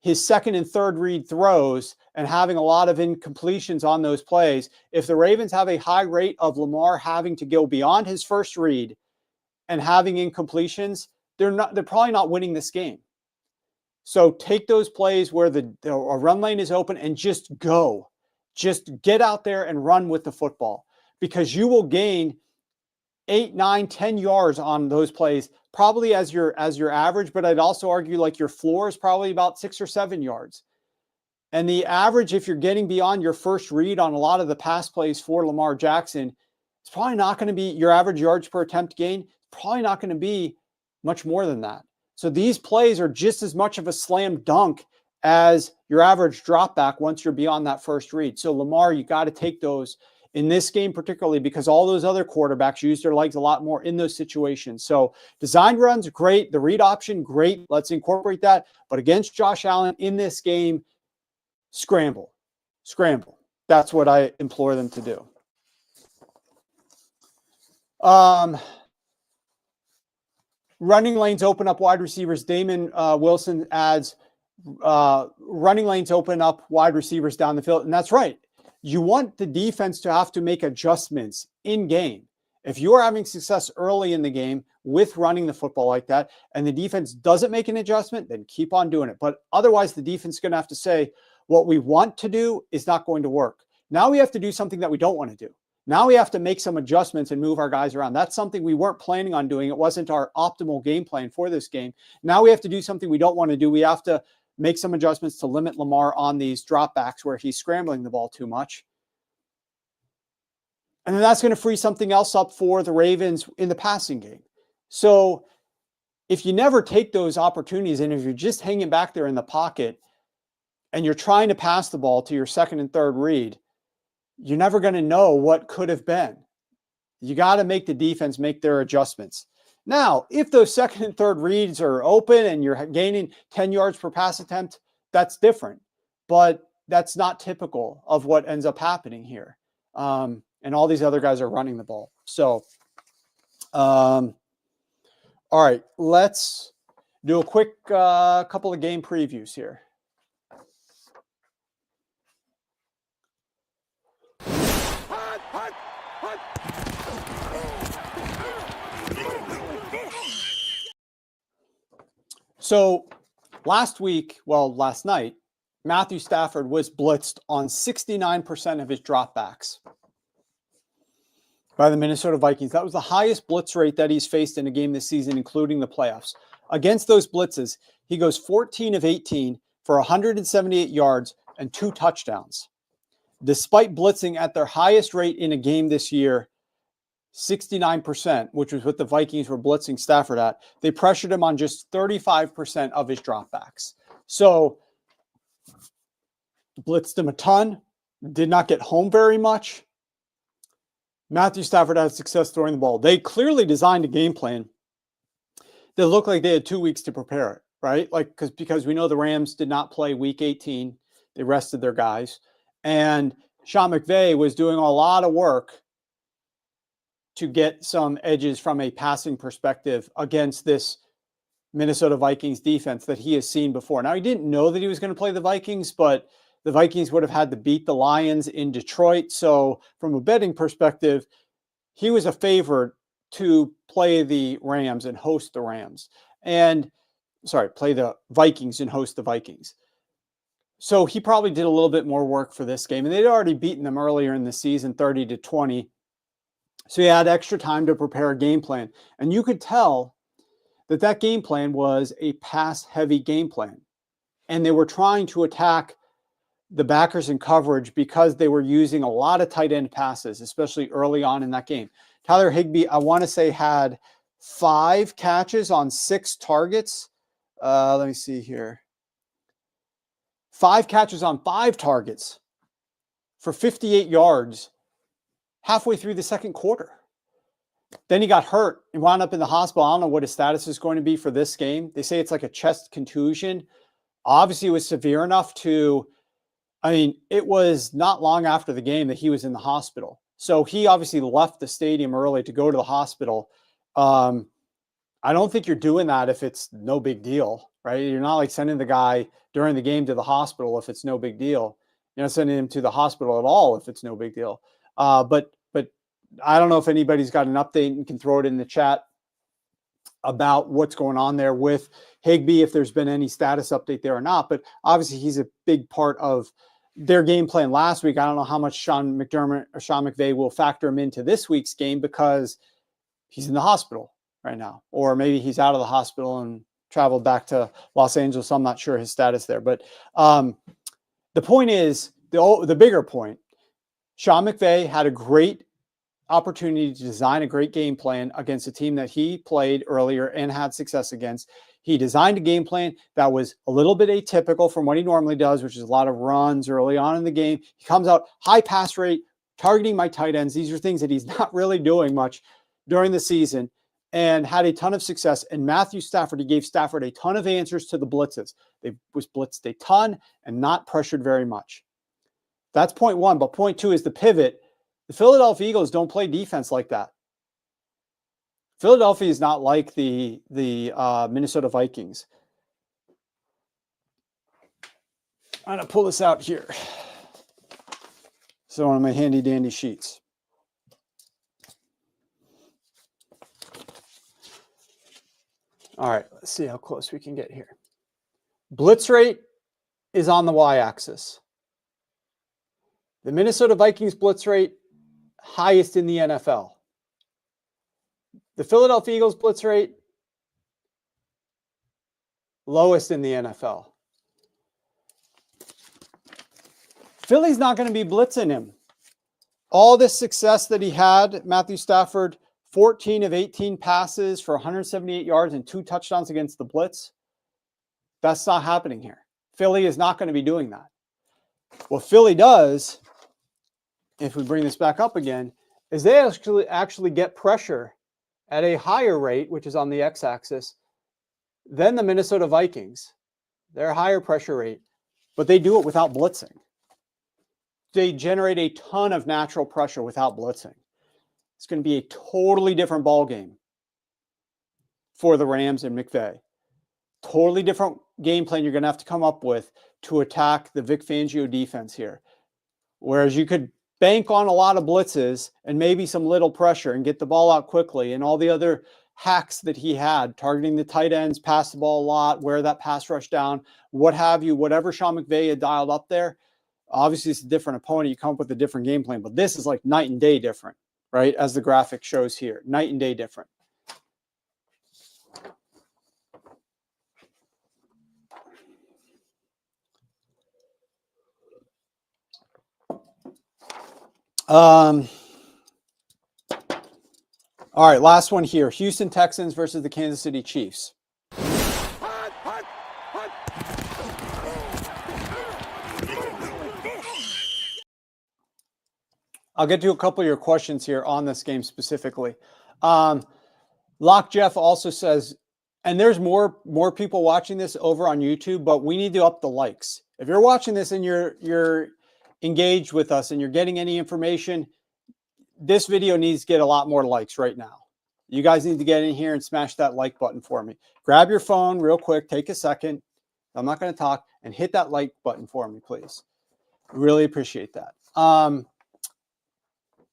his second and third read throws and having a lot of incompletions on those plays. If the Ravens have a high rate of Lamar having to go beyond his first read and having incompletions, they're probably not winning this game. So take those plays where the run lane is open and just go. Just get out there and run with the football, because you will gain 8, 9, 10 yards on those plays, probably as your average, but I'd also argue like your floor is probably about 6 or 7 yards. And the average, if you're getting beyond your first read on a lot of the pass plays for Lamar Jackson, it's probably not going to be your average yards per attempt gain. Probably not going to be much more than that. So these plays are just as much of a slam dunk as your average drop back once you're beyond that first read. So Lamar, you got to take those in this game, particularly because all those other quarterbacks use their legs a lot more in those situations. So design runs, great. The read option, great. Let's incorporate that. But against Josh Allen in this game, scramble. That's what I implore them to do. Running lanes open up wide receivers. Damon Wilson adds running lanes open up wide receivers down the field. And that's right. You want the defense to have to make adjustments in game. If you're having success early in the game with running the football like that, and the defense doesn't make an adjustment, then keep on doing it. But otherwise, the defense is going to have to say, what we want to do is not going to work. Now we have to do something that we don't want to do. Now we have to make some adjustments and move our guys around. That's something we weren't planning on doing. It wasn't our optimal game plan for this game. Now we have to do something we don't want to do. We have to make some adjustments to limit Lamar on these dropbacks where he's scrambling the ball too much. And then that's going to free something else up for the Ravens in the passing game. So if you never take those opportunities, and if you're just hanging back there in the pocket and you're trying to pass the ball to your second and third read, you're never going to know what could have been. You got to make the defense make their adjustments. Now, if those second and third reads are open and you're gaining 10 yards per pass attempt, that's different. But that's not typical of what ends up happening here. And all these other guys are running the ball. So, all right, let's do a quick couple of game previews here. So last night, Matthew Stafford was blitzed on 69% of his dropbacks by the Minnesota Vikings. That was the highest blitz rate that he's faced in a game this season, including the playoffs. Against those blitzes, he goes 14 of 18 for 178 yards and 2 touchdowns. Despite blitzing at their highest rate in a game this year, 69%, which was what the Vikings were blitzing Stafford at, they pressured him on just 35% of his dropbacks. So blitzed him a ton, did not get home very much. Matthew Stafford had success throwing the ball. They clearly designed a game plan that looked like they had 2 weeks to prepare it, right? Like, because we know the Rams did not play week 18. They rested their guys. And Sean McVay was doing a lot of work to get some edges from a passing perspective against this Minnesota Vikings defense that he has seen before. Now, he didn't know that he was going to play the Vikings, but the Vikings would have had to beat the Lions in Detroit. So from a betting perspective, he was a favorite to play the Rams and host the Rams. Play the Vikings and host the Vikings. So he probably did a little bit more work for this game. And they'd already beaten them earlier in the season, 30-20. So he had extra time to prepare a game plan. And you could tell that that game plan was a pass-heavy game plan. And they were trying to attack the backers in coverage because they were using a lot of tight end passes, especially early on in that game. Tyler Higbee, I want to say, had 5 catches on 6 targets. Let me see here. 5 catches on 5 targets for 58 yards halfway through the second quarter. Then he got hurt and wound up in the hospital. I don't know what his status is going to be for this game. They say it's like a chest contusion. Obviously, it was severe enough to, it was not long after the game that he was in the hospital. So he obviously left the stadium early to go to the hospital. I don't think you're doing that if it's no big deal, right? You're not like sending the guy during the game to the hospital if it's no big deal. You're not sending him to the hospital at all if it's no big deal. But I don't know if anybody's got an update and can throw it in the chat about what's going on there with Higbee, if there's been any status update there or not. But obviously he's a big part of their game plan last week. I don't know how much Sean McDermott or Sean McVay will factor him into this week's game because he's in the hospital right now, or maybe he's out of the hospital and traveled back to Los Angeles. I'm not sure his status there, but the point is, the bigger point, Sean McVay had a great opportunity to design a great game plan against a team that he played earlier and had success against. He designed a game plan that was a little bit atypical from what he normally does, which is a lot of runs early on in the game. He comes out high pass rate, targeting my tight ends. These are things that he's not really doing much during the season, and had a ton of success. And Matthew Stafford, he gave Stafford a ton of answers to the blitzes. They was blitzed a ton and not pressured very much. That's point one. But point two is the pivot. The Philadelphia Eagles don't play defense like that. Philadelphia is not like the Minnesota Vikings. I'm going to pull this out here. So one of my handy dandy sheets. All right, let's see how close we can get here. Blitz rate is on the y-axis. The Minnesota Vikings blitz rate, highest in the NFL. The Philadelphia Eagles blitz rate, lowest in the NFL. Philly's not going to be blitzing him. All this success that he had, Matthew Stafford, 14 of 18 passes for 178 yards and 2 touchdowns against the blitz. That's not happening here. Philly is not going to be doing that. What Philly does, if we bring this back up again, is they actually get pressure at a higher rate, which is on the x-axis, than the Minnesota Vikings. They're a higher pressure rate, but they do it without blitzing. They generate a ton of natural pressure without blitzing. It's going to be a totally different ball game for the Rams and McVay. Totally different game plan you're going to have to come up with to attack the Vic Fangio defense here. Whereas you could bank on a lot of blitzes and maybe some little pressure and get the ball out quickly, and all the other hacks that he had, targeting the tight ends, pass the ball a lot, wear that pass rush down, what have you, whatever Sean McVay had dialed up there. Obviously, it's a different opponent. You come up with a different game plan, but this is like night and day different, right? As the graphic shows here, night and day different. All right, last one here. Houston Texans versus the Kansas City Chiefs. I'll get to a couple of your questions here on this game specifically. Lock Jeff also says, and there's more people watching this over on YouTube, but we need to up the likes. If you're watching this and you're engaged with us and you're getting any information, this video needs to get a lot more likes right now. You guys need to get in here and smash that like button for me. Grab your phone real quick, take a second. I'm not going to talk, and hit that like button for me, please. Really appreciate that.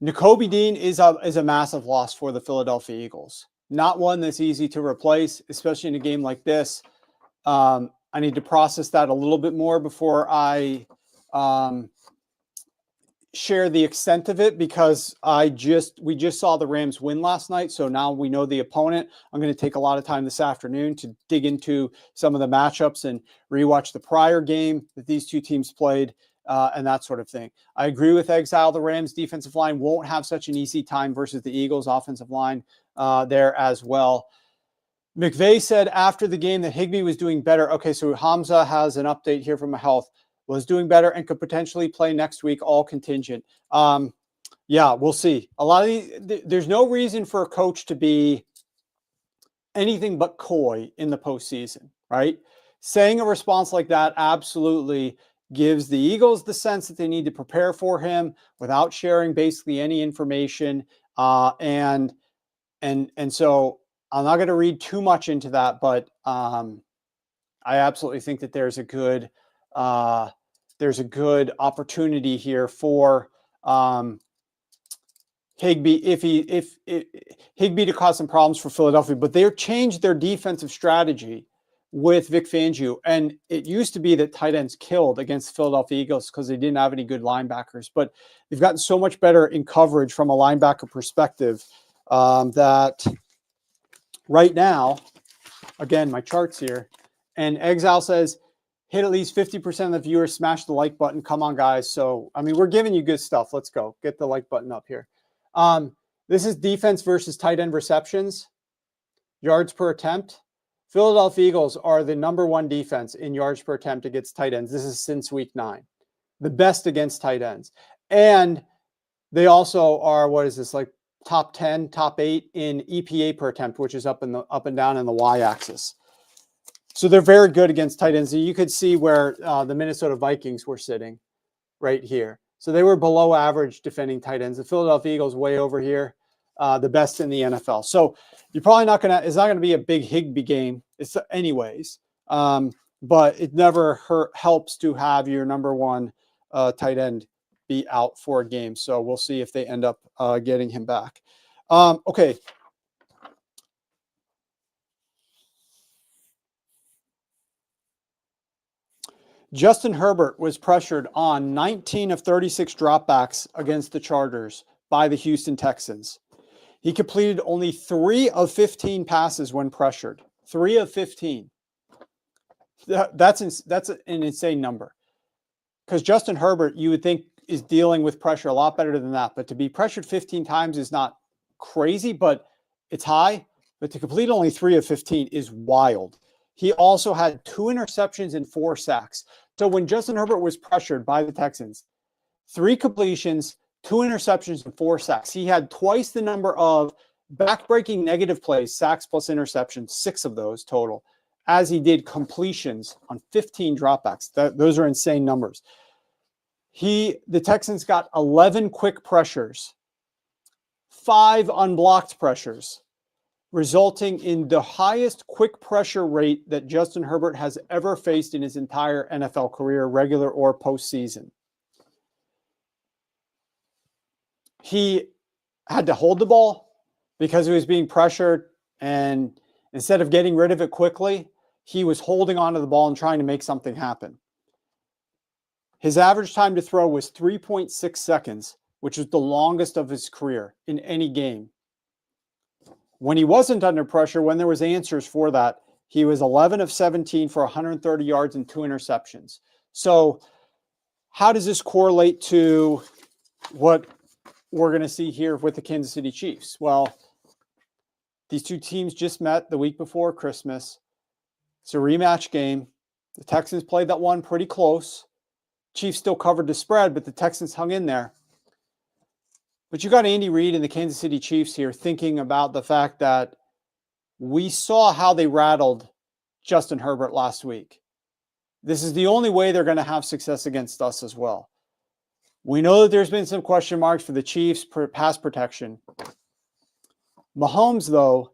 Nakobe Dean is a massive loss for the Philadelphia Eagles. Not one that's easy to replace, especially in a game like this. I need to process that a little bit more before I share the extent of it, because we just saw the Rams win last night, so now we know the opponent. I'm going to take a lot of time this afternoon to dig into some of the matchups and rewatch the prior game that these two teams played. And that sort of thing. I agree with Exile. The Rams defensive line won't have such an easy time versus the Eagles offensive line there as well. McVay said after the game that Higbee was doing better. Okay, so Hamza has an update here from health. Was doing better and could potentially play next week, all contingent. Yeah, we'll see. A lot of there's no reason for a coach to be anything but coy in the postseason, right? Saying a response like that absolutely gives the Eagles the sense that they need to prepare for him without sharing basically any information. And so I'm not going to read too much into that, but I absolutely think that there's a good opportunity here for Higbee if Higbee to cause some problems for Philadelphia. But they've changed their defensive strategy with Vic Fangio. And it used to be that tight ends killed against the Philadelphia Eagles because they didn't have any good linebackers. But they've gotten so much better in coverage from a linebacker perspective that right now, again, my charts here, and Exile says, hit at least 50% of the viewers, smash the like button. Come on, guys. So, I mean, we're giving you good stuff. Let's go. Get the like button up here. This is defense versus tight end receptions, yards per attempt. Philadelphia Eagles are the #1 defense in yards per attempt against tight ends. This is since week 9, the best against tight ends. And They also are, what is this, like top 10, top 8 in EPA per attempt, which is up and down in the y-axis. So they're very good against tight ends. You could see where the Minnesota Vikings were sitting right here. So they were below average defending tight ends. The Philadelphia Eagles way over here, the best in the NFL. So you're probably not going to, it's not going to be a big Higbee game. It's anyways, but it never helps to have your number one tight end be out for a game. So we'll see if they end up getting him back. Okay. Justin Herbert was pressured on 19 of 36 dropbacks against the Chargers by the Houston Texans. He completed only 3 of 15 passes when pressured. 3 of 15. That's an insane number. Because Justin Herbert, you would think, is dealing with pressure a lot better than that. But to be pressured 15 times is not crazy, but it's high. But to complete only 3 of 15 is wild. He also had 2 interceptions and 4 sacks. So when Justin Herbert was pressured by the Texans, 3 completions, 2 interceptions, and 4 sacks. He had twice the number of backbreaking negative plays, sacks plus interceptions, 6 of those total, as he did completions on 15 dropbacks. Those are insane numbers. The Texans got 11 quick pressures, 5 unblocked pressures, resulting in the highest quick pressure rate that Justin Herbert has ever faced in his entire NFL career, regular or postseason. He had to hold the ball because he was being pressured, and instead of getting rid of it quickly, he was holding onto the ball and trying to make something happen. His average time to throw was 3.6 seconds, which is the longest of his career in any game. When he wasn't under pressure, when there was answers for that, he was 11 of 17 for 130 yards and 2 interceptions. So how does this correlate to what we're going to see here with the Kansas City Chiefs? Well, these two teams just met the week before Christmas. It's a rematch game. The Texans played that one pretty close. Chiefs still covered the spread, but the Texans hung in there. But you got Andy Reid and the Kansas City Chiefs here thinking about the fact that we saw how they rattled Justin Herbert last week. This is the only way they're going to have success against us as well. We know that there's been some question marks for the Chiefs' pass protection. Mahomes, though,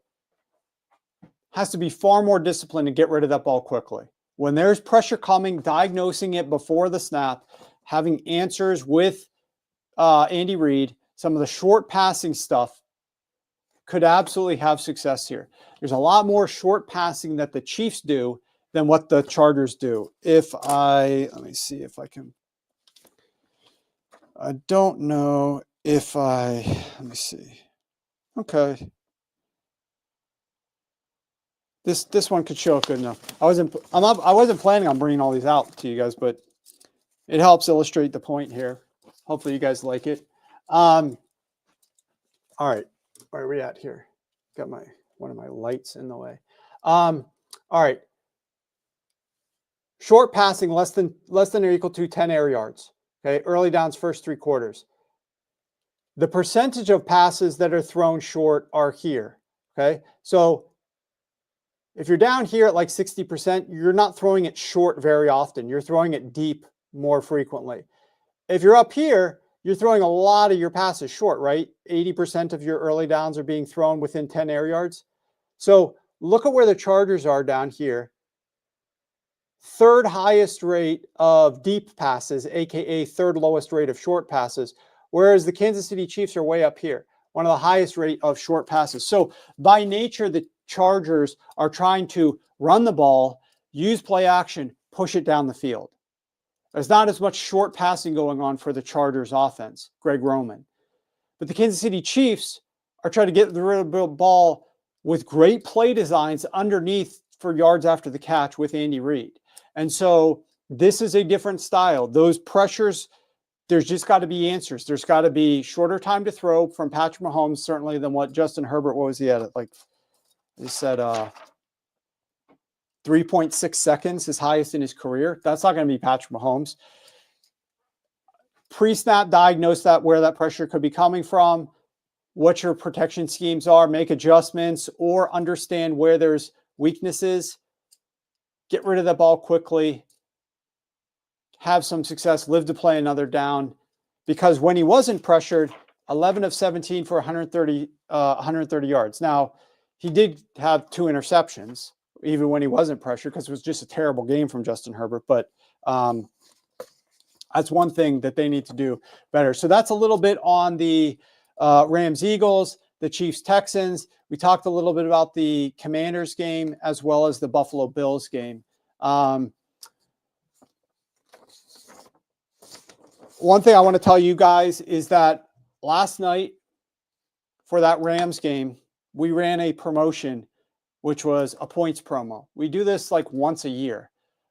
has to be far more disciplined to get rid of that ball quickly. When there's pressure coming, diagnosing it before the snap, having answers with Andy Reid, some of the short passing stuff could absolutely have success here. There's a lot more short passing that the Chiefs do than what the Chargers do. Let me see if I can. I don't know if let me see. Okay. This one could show up good enough. I wasn't planning on bringing all these out to you guys, but it helps illustrate the point here. Hopefully you guys like it. All right, where are we at here? Got one of my lights in the way. All right. Short passing less than or equal to 10 air yards. Okay, early downs, first 3 quarters. The percentage of passes that are thrown short are here. Okay, so if you're down here at like 60%, you're not throwing it short very often. You're throwing it deep more frequently. If you're up here, you're throwing a lot of your passes short, right? 80% of your early downs are being thrown within 10 air yards. So look at where the Chargers are down here. 3rd highest rate of deep passes, aka 3rd lowest rate of short passes, whereas the Kansas City Chiefs are way up here, one of the highest rate of short passes. So by nature, the Chargers are trying to run the ball, use play action, push it down the field. There's not as much short passing going on for the Chargers offense, Greg Roman. But the Kansas City Chiefs are trying to get rid of the ball with great play designs underneath for yards after the catch with Andy Reid. And so this is a different style. Those pressures, there's just got to be answers. There's got to be shorter time to throw from Patrick Mahomes, certainly, than what Justin Herbert, what was he at? Like, he said 3.6 seconds, his highest in his career. That's not going to be Patrick Mahomes. pre-snap diagnose that, where that pressure could be coming from, what your protection schemes are, make adjustments, or understand where there's weaknesses. Get rid of the ball quickly, have some success, live to play another down. Because when he wasn't pressured, 11 of 17 for 130 yards. Now, he did have 2 interceptions, even when he wasn't pressured, because it was just a terrible game from Justin Herbert. But that's one thing that they need to do better. So that's a little bit on the Rams-Eagles, the Chiefs-Texans. We talked a little bit about the Commanders game as well as the Buffalo Bills game. One thing I want to tell you guys is that last night for that Rams game, we ran a promotion, which was a points promo. We do this like once a year.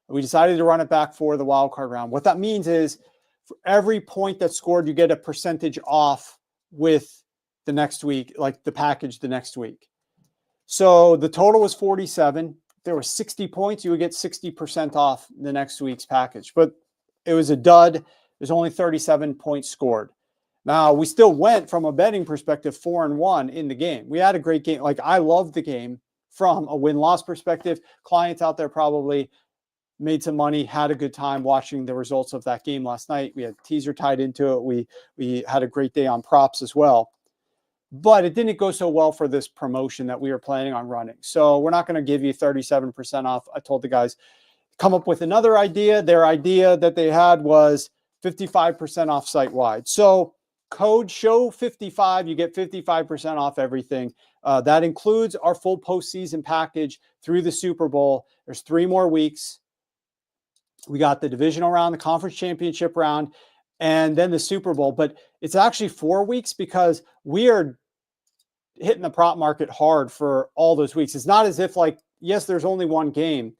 We decided to run it back for the wild card round. What that means is for every point that's scored, you get a percentage off with the next week, like the package the next week. So the total was 47. There were 60 points. You would get 60% off the next week's package. But it was a dud. There's only 37 points scored. Now, we still went from a betting perspective 4-1 in the game. We had a great game. Like, I loved the game from a win-loss perspective. Clients out there probably made some money, had a good time watching the results of that game last night. We had teaser tied into it. We had a great day on props as well. But it didn't go so well for this promotion that we were planning on running. So we're not going to give you 37% off. I told the guys, come up with another idea. Their idea that they had was 55% off site-wide. So code SHOW55, you get 55% off everything. That includes our full postseason package through the Super Bowl. There's 3 more weeks. We got the divisional round, the conference championship round, and then the Super Bowl. But it's actually 4 weeks because we are hitting the prop market hard for all those weeks. It's not as if, like, yes, there's only one game,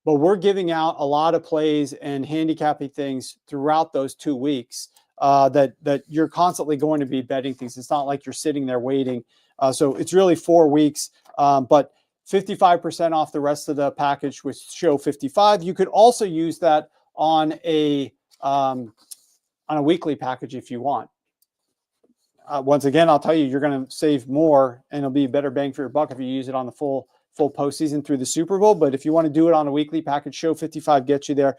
but we're giving out a lot of plays and handicapping things throughout those 2 weeks that you're constantly going to be betting things. It's not like you're sitting there waiting. So it's really 4 weeks, but 55% off the rest of the package with Show 55. You could also use that on a weekly package if you want. Once again, I'll tell you, you're going to save more and it'll be a better bang for your buck if you use it on the full postseason through the Super Bowl. But if you want to do it on a weekly package, Show 55 gets you there.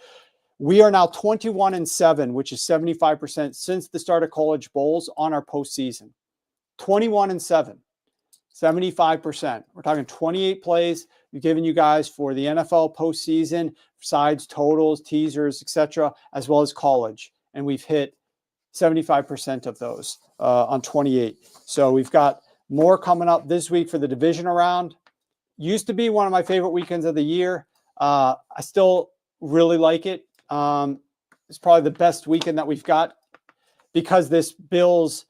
We are now 21-7, which is 75% since the start of college bowls on our postseason. 21-7, 75%. We're talking 28 plays we've given you guys for the NFL postseason, sides, totals, teasers, etc., as well as college. And we've hit 75% of those on 28. So we've got more coming up this week for the divisional round. Used to be one of my favorite weekends of the year. I still really like it. It's probably the best weekend that we've got because this the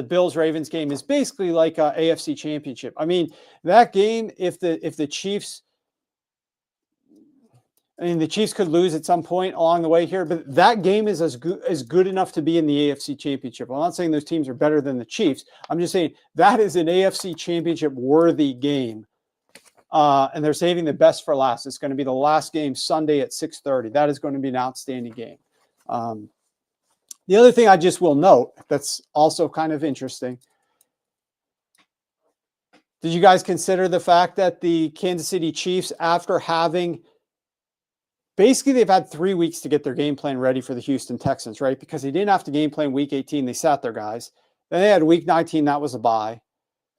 Bills Ravens game is basically like a AFC championship. I mean, that game, if the Chiefs, the Chiefs could lose at some point along the way here, but that game is as good enough to be in the AFC championship. I'm not saying those teams are better than the Chiefs. I'm just saying that is an AFC championship worthy game. And they're saving the best for last. It's going to be the last game Sunday at 6:30. That is going to be an outstanding game. The other thing I just will note that's also kind of interesting. Did you guys consider the fact that the Kansas City Chiefs, after having basically they've had 3 weeks to get their game plan ready for the Houston Texans, right? Because they didn't have to game plan week 18. They sat their guys. Then they had week 19. That was a bye.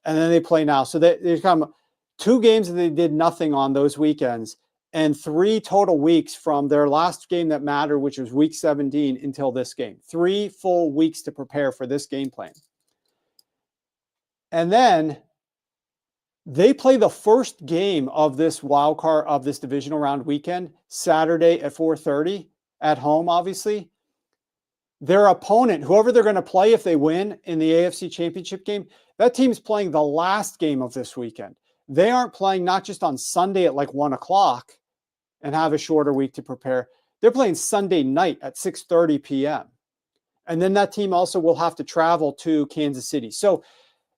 And then they play now. So they've come 2 games that they did nothing on those weekends and 3 total weeks from their last game that mattered, which was week 17 until this game. 3 full weeks to prepare for this game plan. And then they play the first game of this wild card of this divisional round weekend, Saturday at 4:30 at home, obviously. Their opponent, whoever they're going to play if they win in the AFC Championship game, that team's playing the last game of this weekend. They aren't playing not just on Sunday at like 1 o'clock and have a shorter week to prepare. They're playing Sunday night at 6:30 p.m. And then that team also will have to travel to Kansas City. So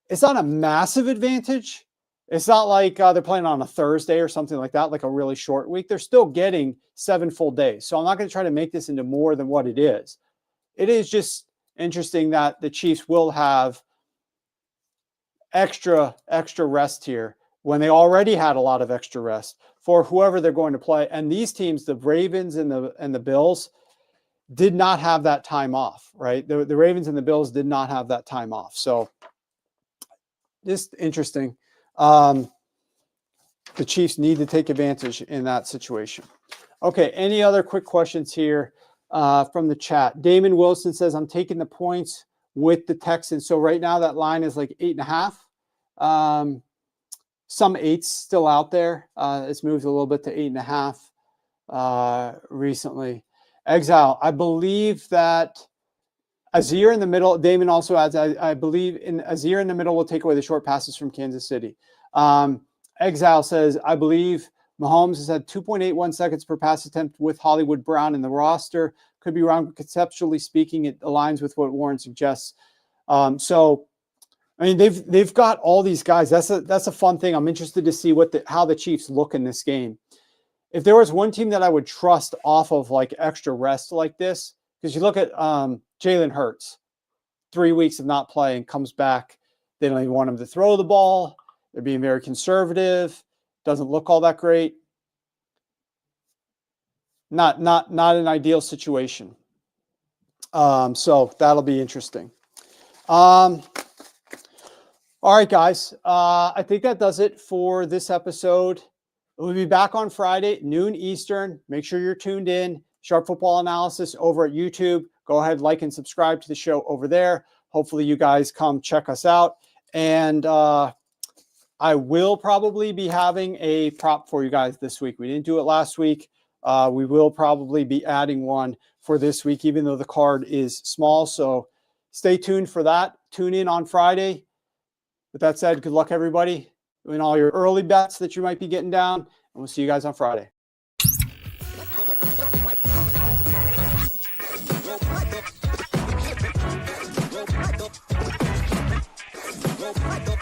it's not a massive advantage. It's not like they're playing on a Thursday or something like that, like a really short week. They're still getting 7 full days. So I'm not going to try to make this into more than what it is. it is just interesting that the Chiefs will have extra rest here when they already had a lot of extra rest for whoever they're going to play. And these teams, the Ravens and the Bills, did not have that time off, right? The Ravens and the Bills did not have that time off. So just interesting. The Chiefs need to take advantage in that situation. Okay, any other quick questions here from the chat? Damon Wilson says, I'm taking the points with the Texans. So right now that line is like 8.5. Some 8s still out there. It's moved a little bit to 8.5 recently. Exile, I believe that Azir in the middle, Damon also adds, I believe in Azir in the middle will take away the short passes from Kansas City. Exile says, I believe Mahomes has had 2.81 seconds per pass attempt with Hollywood Brown in the roster. Could be wrong, but conceptually speaking, it aligns with what Warren suggests. So, I mean, they've got all these guys. That's a fun thing. I'm interested to see how the Chiefs look in this game. If there was one team that I would trust off of like extra rest like this, because you look at Jalen Hurts, 3 weeks of not playing, comes back. They don't even want him to throw the ball. They're being very conservative. Doesn't look all that great. Not an ideal situation. So that'll be interesting. All right, guys. I think that does it for this episode. We'll be back on Friday, noon Eastern. Make sure you're tuned in. Sharp Football Analysis over at YouTube. Go ahead, like and subscribe to the show over there. Hopefully you guys come check us out. And I will probably be having a prop for you guys this week. We didn't do it last week. We will probably be adding one for this week, even though the card is small. So stay tuned for that. Tune in on Friday. With that said, good luck, everybody, in all your early bets that you might be getting down. And we'll see you guys on Friday. Go,